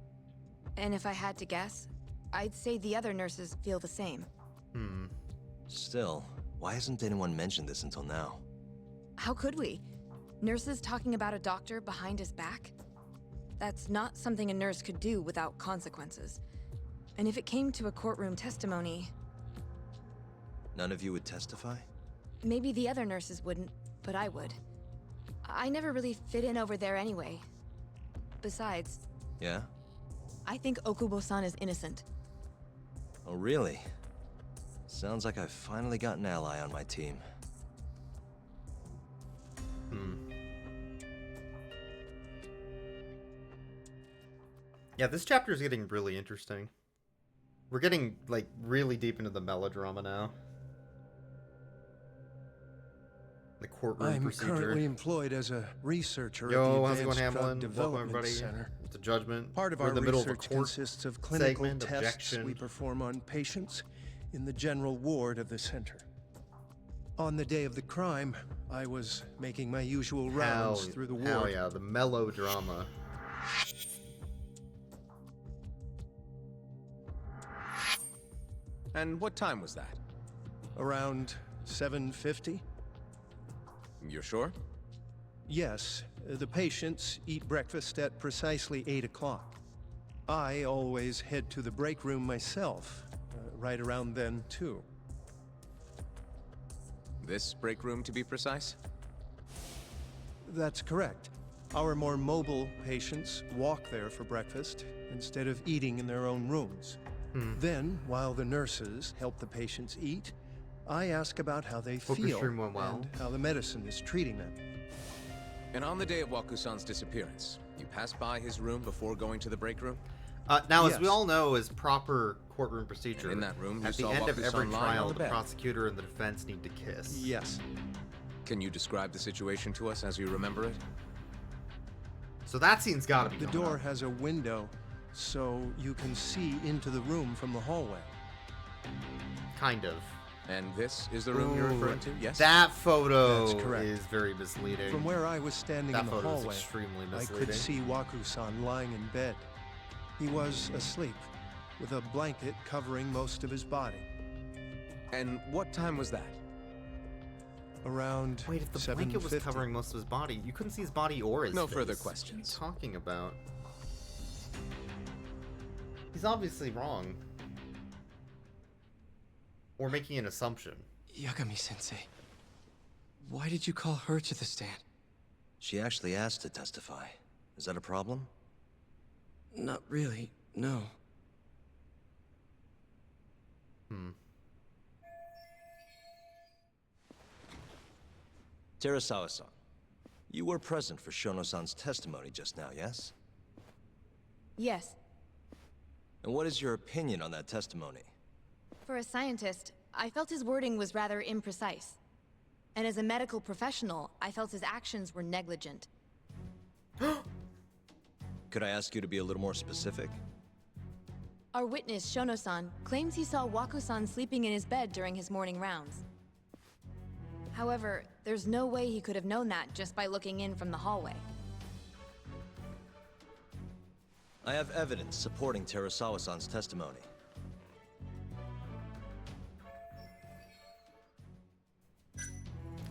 And if I had to guess, I'd say the other nurses feel the same. Still, why hasn't anyone mentioned this until now? How could we? Nurses talking about a doctor behind his back? That's not something a nurse could do without consequences. And if it came to a courtroom testimony... None of you would testify? Maybe the other nurses wouldn't, but I would. I never really fit in over there anyway. Besides... Yeah? I think Okubo-san is innocent. Oh, really? Sounds like I've finally got an ally on my team. Yeah, this chapter is getting really interesting. We're getting, like, really deep into the melodrama now. The courtroom procedure. I'm currently employed as a researcher Yo, at how's the it going, Advanced Drug Hamlin? Welcome, Development everybody. Center. It's a Judgment. Part of We're our in the middle research of a court consists of clinical segment, tests objection. we perform on patients in the general ward of the center. On the day of the crime, I was making my usual rounds through the ward. Hell yeah, the melodrama. And what time was that? Around 7:50? You're sure? Yes, the patients eat breakfast at precisely 8 o'clock. I always head to the break room myself, right around then, too. This break room, to be precise? That's correct. Our more mobile patients walk there for breakfast instead of eating in their own rooms. Then, while the nurses help the patients eat, I ask about how they Hope your feel stream went well. and how the medicine is treating them. And on the day of Waku-san's disappearance, you passed by his room before going to the break room? Now, as Yes. we all know, is proper courtroom procedure. And in that room, you at the saw end of every Waku-san lying on trial, the the bed. prosecutor and the defense need to kiss. Yes. Can you describe the situation to us as you remember it? So that scene's gotta be The coming door up. has a window, so you can see into the room from the hallway. Kind of. And this is the room you're referring to? Yes? That photo That's correct. is very misleading. From where I was standing That in the photo is hallway, extremely I misleading. could see Waku-san lying in bed. He was asleep, with a blanket covering most of his body. And what time was that? Around Wait, if the blanket was 7:50. covering most of his body, you couldn't see his body or his No face. further What questions. are you talking about? He's obviously wrong. Or making an assumption. Yagami-sensei, why did you call her to the stand? She actually asked to testify. Is that a problem? Not really, no. Terasawa-san, you were present for Shono-san's testimony just now, yes? Yes. And what is your opinion on that testimony? For a scientist, I felt his wording was rather imprecise. And as a medical professional, I felt his actions were negligent. Could I ask you to be a little more specific? Our witness, Shono-san, claims he saw Waku-san sleeping in his bed during his morning rounds. However, there's no way he could have known that just by looking in from the hallway. I have evidence supporting Terasawa-san's testimony.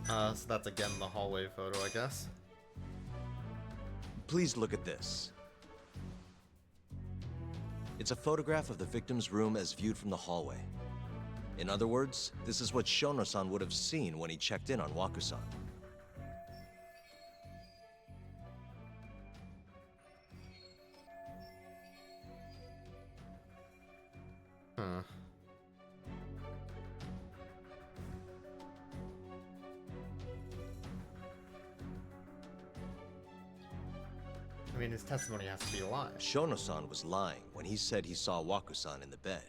So that's again the hallway photo, I guess. Please look at this. It's a photograph of the victim's room as viewed from the hallway. In other words, this is what Shono-san would have seen when he checked in on Waku-san. Huh. I mean, his testimony has to be a lie. Shono-san was lying when he said he saw Waku-san in the bed.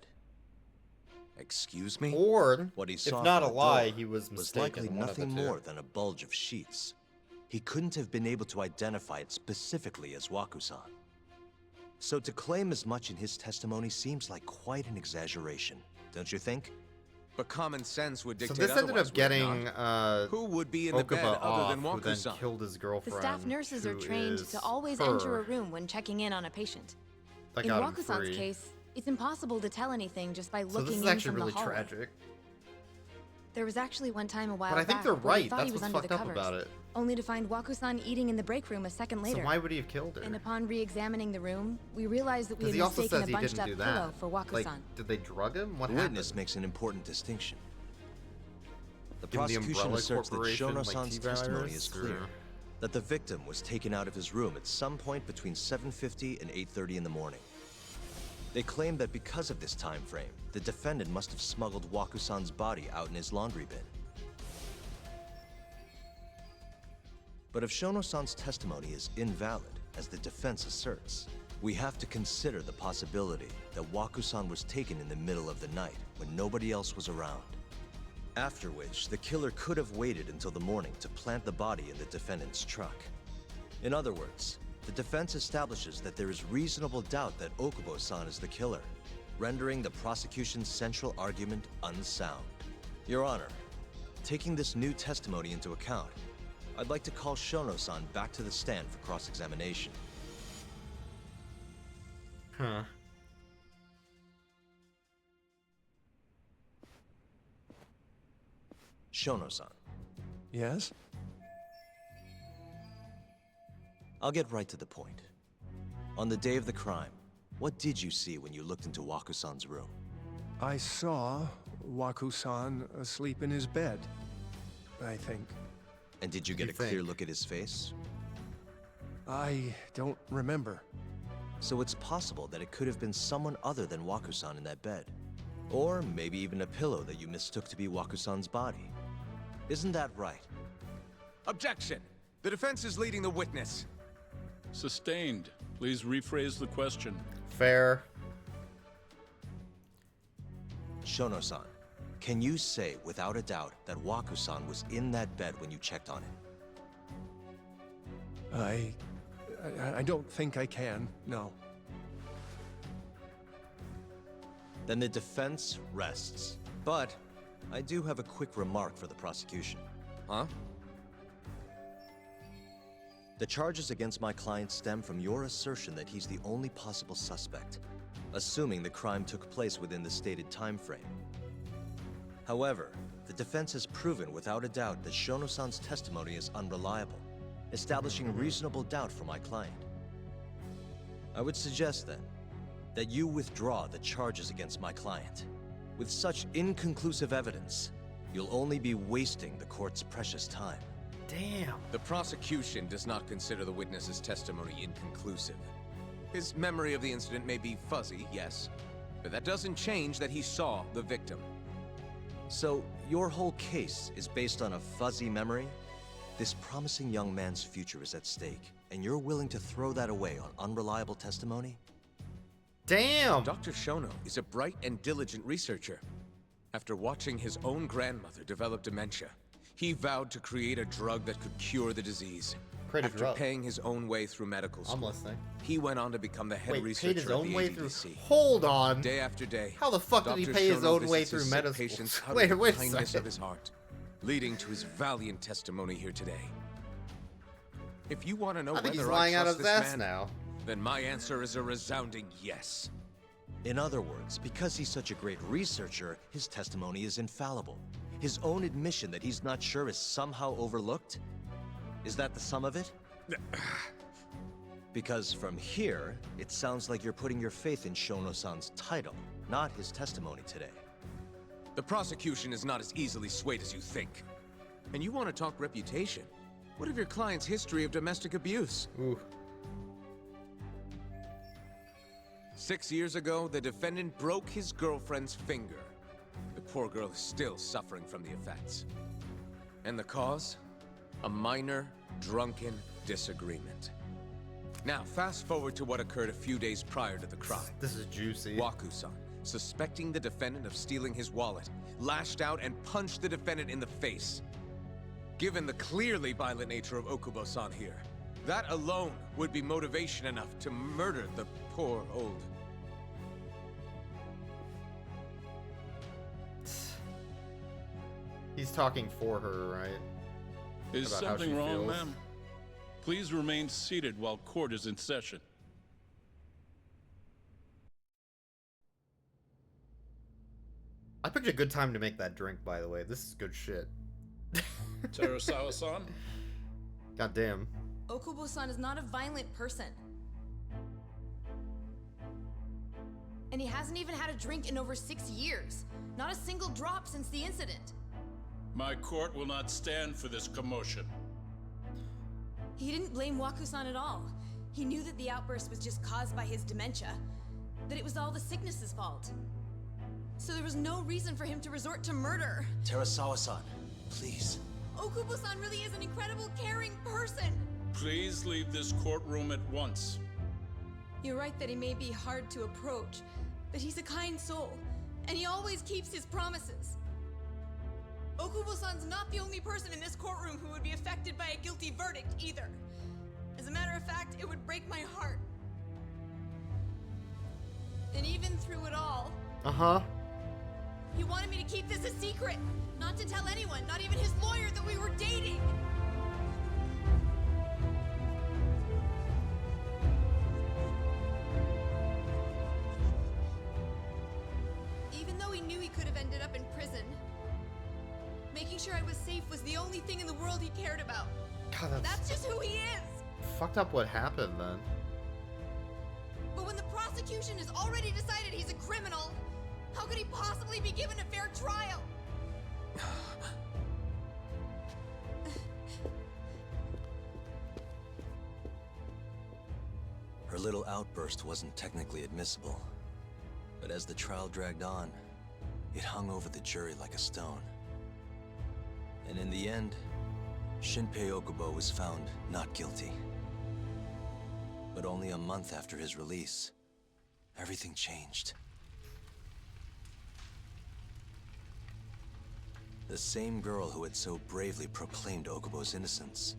Excuse me? Or, what he if saw not from a the lie, door he was was mistaken. likely One of the nothing two. more than a bulge of sheets. He couldn't have been able to identify it specifically as Waku-san. So to claim as much in his testimony seems like quite an exaggeration, don't you think? But common sense would So dictate this ended otherwise, up would it getting not? Who would be in the bed Okuba other off, than who then Waku-san? killed his The girlfriend. staff nurses are who trained is to always her. enter a room when checking in on a patient. That In got him Waku-san's free. case, it's impossible to tell anything just by So looking this is in actually from really the hallway. tragic. There was actually one time a while But I think back they're where he right. thought That's he was what's under the fucked up covers, about it. only to find Waku-san eating in the break room a second later. So why would he have killed her? And upon re-examining the room, we realized that we Because had he also mistaken says a he bunched didn't up do pillow that. for Waku-san. Like, did they drug him? What The happened? witness makes an important distinction. The Give him the prosecution Umbrella asserts that Corporation, like, Shono-san's T-virus, testimony is or- clear. That the victim was taken out of his room at some point between 7:50 and 8:30 in the morning. They claim that because of this time frame, the defendant must have smuggled Waku-san's body out in his laundry bin. But if Shono-san's testimony is invalid, as the defense asserts, we have to consider the possibility that Waku-san was taken in the middle of the night when nobody else was around. After which, the killer could have waited until the morning to plant the body in the defendant's truck. In other words, the defense establishes that there is reasonable doubt that Okubo-san is the killer, rendering the prosecution's central argument unsound. Your Honor, taking this new testimony into account, I'd like to call Shono-san back to the stand for cross-examination. Huh. Shono-san. Yes? I'll get right to the point. On the day of the crime, what did you see when you looked into Waku-san's room? I saw Waku-san asleep in his bed, I think. And did you get a clear look at his face? I don't remember. So it's possible that it could have been someone other than Waku-san in that bed. Or maybe even a pillow that you mistook to be Waku-san's body. Isn't that right? Objection! The defense is leading the witness. Sustained. Please rephrase the question. Fair. Shono-san, can you say without a doubt that Waku-san was in that bed when you checked on him? I don't think I can, no. Then the defense rests. But I do have a quick remark for the prosecution. Huh? The charges against my client stem from your assertion that he's the only possible suspect, assuming the crime took place within the stated time frame. However, the defense has proven without a doubt that Shono-san's testimony is unreliable, establishing reasonable doubt for my client. I would suggest then that you withdraw the charges against my client. With such inconclusive evidence, you'll only be wasting the court's precious time. Damn. The prosecution does not consider the witness's testimony inconclusive. His memory of the incident may be fuzzy, yes, but that doesn't change that he saw the victim. So, your whole case is based on a fuzzy memory? This promising young man's future is at stake, and you're willing to throw that away on unreliable testimony? Damn! Dr. Shono is a bright and diligent researcher. After watching his own grandmother develop dementia, he vowed to create a drug that could cure the disease. Creative After drug. paying his own way through medical school, I'm listening. he went on to become the head Wait, researcher paid his at own the way ADDC. through. Hold on. Day after day, How the fuck did he Dr. pay his Shono own way visits through his medical sick patients school? out Wait, of the wait a kindness second. of his heart, leading to his valiant testimony here today. If you want to know I think whether he's lying out trust of his this ass man, now. then my answer is a resounding yes. In other words, because he's such a great researcher, his testimony is infallible. His own admission that he's not sure is somehow overlooked? Is that the sum of it? Because from here, it sounds like you're putting your faith in Shono-san's title, not his testimony today. The prosecution is not as easily swayed as you think. And you want to talk reputation? What of your client's history of domestic abuse? Ooh. 6 years ago, the defendant broke his girlfriend's finger. The poor girl is still suffering from the effects. And the cause? A minor, drunken disagreement. Now, fast forward to what occurred a few days prior to the crime. This is juicy. Waku-san, suspecting the defendant of stealing his wallet, lashed out and punched the defendant in the face. Given the clearly violent nature of Okubo-san here, that alone would be motivation enough to murder the poor old... He's talking for her, right? Is About how she something wrong, feels. ma'am? Please remain seated while court is in session. I picked a good time to make that drink, by the way. This is good shit. Terasawa-san? God damn. Okubo-san is not a violent person. And he hasn't even had a drink in over 6 years. Not a single drop since the incident. My court will not stand for this commotion. He didn't blame Waku-san at all. He knew that the outburst was just caused by his dementia, that it was all the sickness's fault. So there was no reason for him to resort to murder. Terasawa-san, please. Okubo-san really is an incredible, caring person. Please leave this courtroom at once. You're right that he may be hard to approach, but he's a kind soul, and he always keeps his promises. Okubo-san's not the only person in this courtroom who would be affected by a guilty verdict, either. As a matter of fact, it would break my heart. And even through it all... Uh-huh. He wanted me to keep this a secret, not to tell anyone, not even his lawyer, that we were dating. Even though he knew he could have ended up in prison, making sure I was safe was the only thing in the world he cared about. God, That's just who he is. fucked up what happened then. But when the prosecution has already decided he's a criminal, how could he possibly be given a fair trial? Her little outburst wasn't technically admissible, but as the trial dragged on, it hung over the jury like a stone. And in the end, Shinpei Okubo was found not guilty. But only a month after his release, everything changed. The same girl who had so bravely proclaimed Okubo's innocence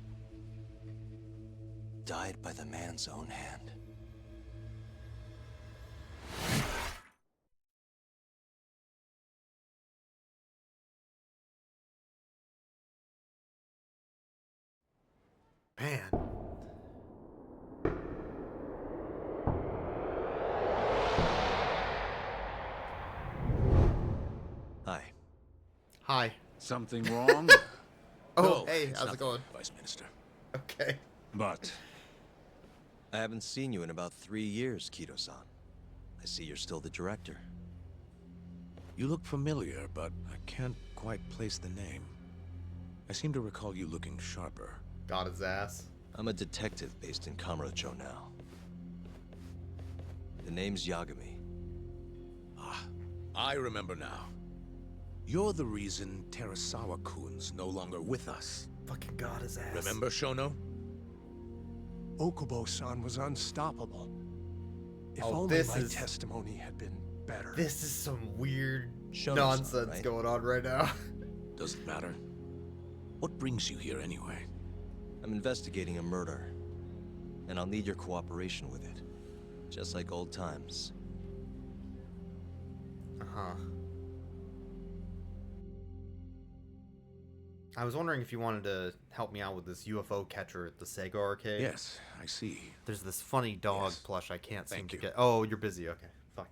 died by the man's own hand. Man. Hi. Hi. Something wrong? Oh, No, hey, it's how's it nothing, going? Vice Minister. Okay. But I haven't seen you in about 3 years, Kido-san. I see you're still the director. You look familiar, but I can't quite place the name. I seem to recall you looking sharper. Got his ass. I'm a detective based in Kamurocho now. The name's Yagami. Ah, I remember now. You're the reason Terasawa-kun's no longer with us. Fucking got his ass. Remember, Shono? Okubo-san was unstoppable. If Oh, only this my is- testimony had been better. This is some weird Shono-san, nonsense right? going on right now. Doesn't matter. What brings you here anyway? I'm investigating a murder, and I'll need your cooperation with it. Just like old times. Uh-huh. I was wondering if you wanted to help me out with this UFO catcher at the Sega arcade. Yes, I see. There's this funny dog Yes. plush I can't seem Thank to you. get. Oh, you're busy. Okay. Fuck.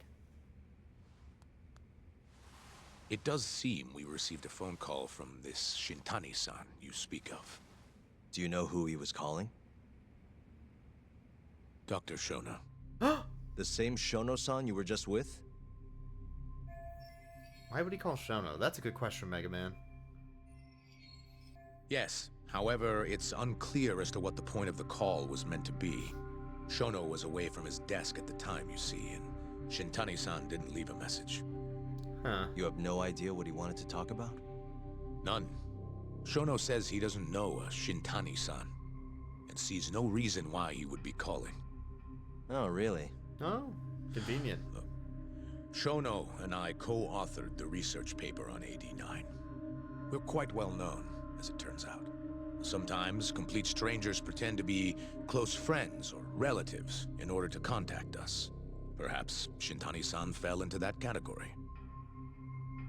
It does seem we received a phone call from this Shintani-san you speak of. Do you know who he was calling? Dr. Shono. The same Shono-san you were just with? Why would he call Shono? That's a good question, Mega Man. Yes. However, it's unclear as to what the point of the call was meant to be. Shono was away from his desk at the time, you see, and Shintani-san didn't leave a message. Huh. You have no idea what he wanted to talk about? None. Shono says he doesn't know a Shintani-san, and sees no reason why he would be calling. Oh, really? Oh, convenient. Shono and I co-authored the research paper on AD9. We're quite well known, as it turns out. Sometimes complete strangers pretend to be close friends or relatives in order to contact us. Perhaps Shintani-san fell into that category.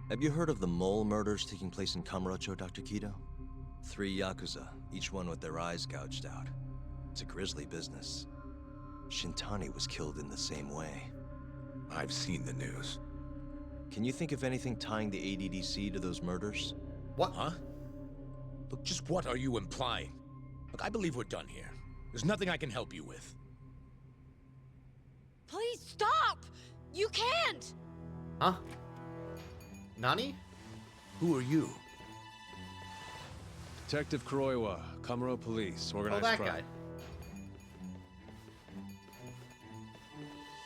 Have you heard of the mole murders taking place in Kamurocho, Dr. Kido? 3 Yakuza, each one with their eyes gouged out. It's a grisly business. Shintani was killed in the same way. I've seen the news. Can you think of anything tying the ADDC to those murders? What? Huh? Look, just what are you implying? Look, I believe we're done here. There's nothing I can help you with. Please stop! You can't! Huh? Nani? Who are you? Detective Kuroiwa, Kamuro Police, Organized that Crime. guy.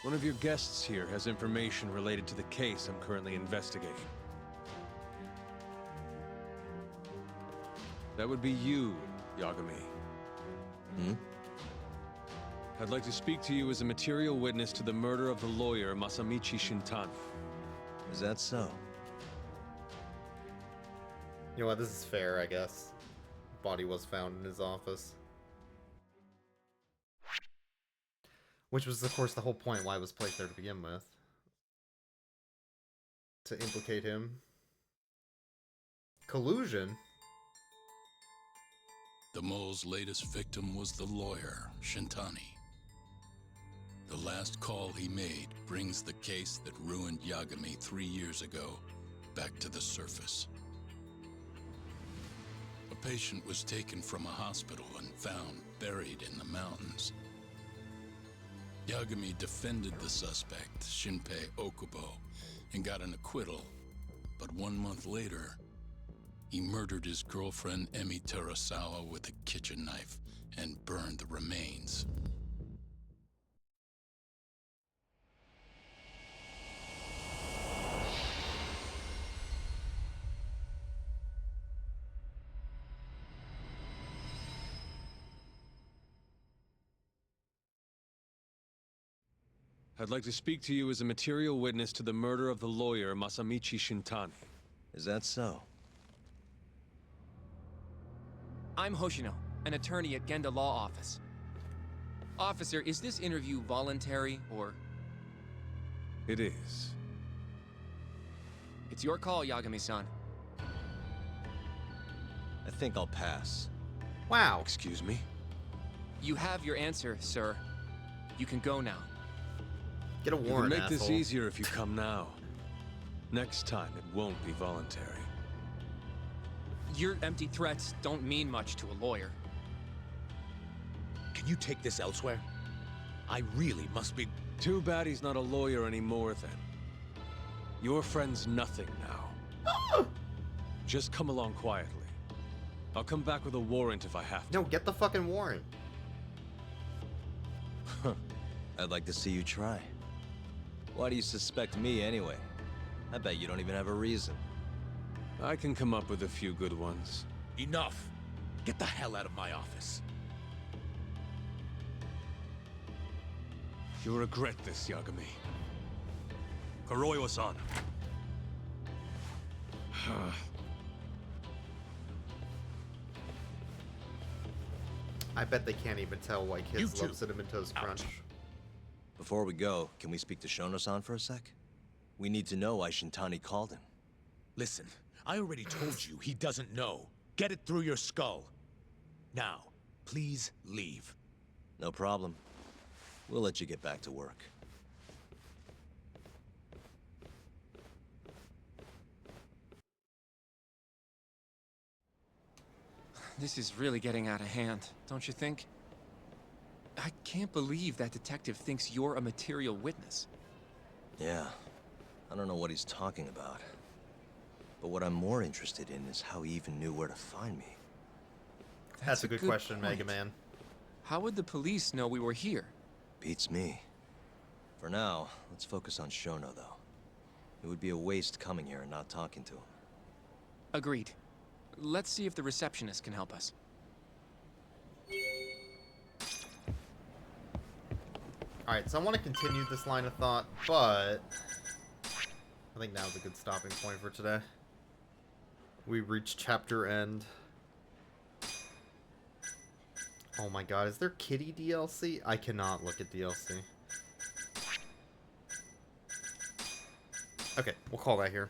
One of your guests here has information related to the case I'm currently investigating. That would be you, Yagami. Hmm? I'd like to speak to you as a material witness to the murder of the lawyer Masamichi Shintani. Is that so? You know what? This is fair, I guess. Body was found in his office. Which was, of course, the whole point why it was placed there to begin with. To implicate him. Collusion? The mole's latest victim was the lawyer, Shintani. The last call he made brings the case that ruined Yagami 3 years ago back to the surface. A patient was taken from a hospital and found buried in the mountains. Yagami defended the suspect, Shinpei Okubo, and got an acquittal. But 1 month later, he murdered his girlfriend Emi Terasawa with a kitchen knife and burned the remains. I'd like to speak to you as a material witness to the murder of the lawyer Masamichi Shintani. Is that so? I'm Hoshino, an attorney at Genda Law Office. Officer, is this interview voluntary, or...? It is. It's your call, Yagami-san. I think I'll pass. Wow. Excuse me? You have your answer, sir. You can go now. Get a You warrant, can make this asshole. easier if you come now. Next time, it won't be voluntary. Your empty threats don't mean much to a lawyer. Can you take this elsewhere? I really must be... Too bad he's not a lawyer anymore, then. Your friend's nothing now. Just come along quietly. I'll come back with a warrant if I have to. No, get the fucking warrant. I'd like to see you try. Why do you suspect me anyway? I bet you don't even have a reason. I can come up with a few good ones. Enough! Get the hell out of my office. You'll regret this, Yagami. Kuroiwa-san. I bet they can't even tell why kids love Cinnamon Toast Crunch. Before we go, can we speak to Shono-san for a sec? We need to know why Shintani called him. Listen, I already told you he doesn't know. Get it through your skull. Now, please leave. No problem. We'll let you get back to work. This is really getting out of hand, don't you think? I can't believe that detective thinks you're a material witness. Yeah. I don't know what he's talking about. But what I'm more interested in is how he even knew where to find me. That's a good question, point. Mega Man. How would the police know we were here? Beats me. For now, let's focus on Shono, though. It would be a waste coming here and not talking to him. Agreed. Let's see if the receptionist can help us. Alright, so I want to continue this line of thought, but I think now's a good stopping point for today. We reached chapter end. Oh my god, is there Kitty DLC? I cannot look at DLC. Okay, we'll call that here.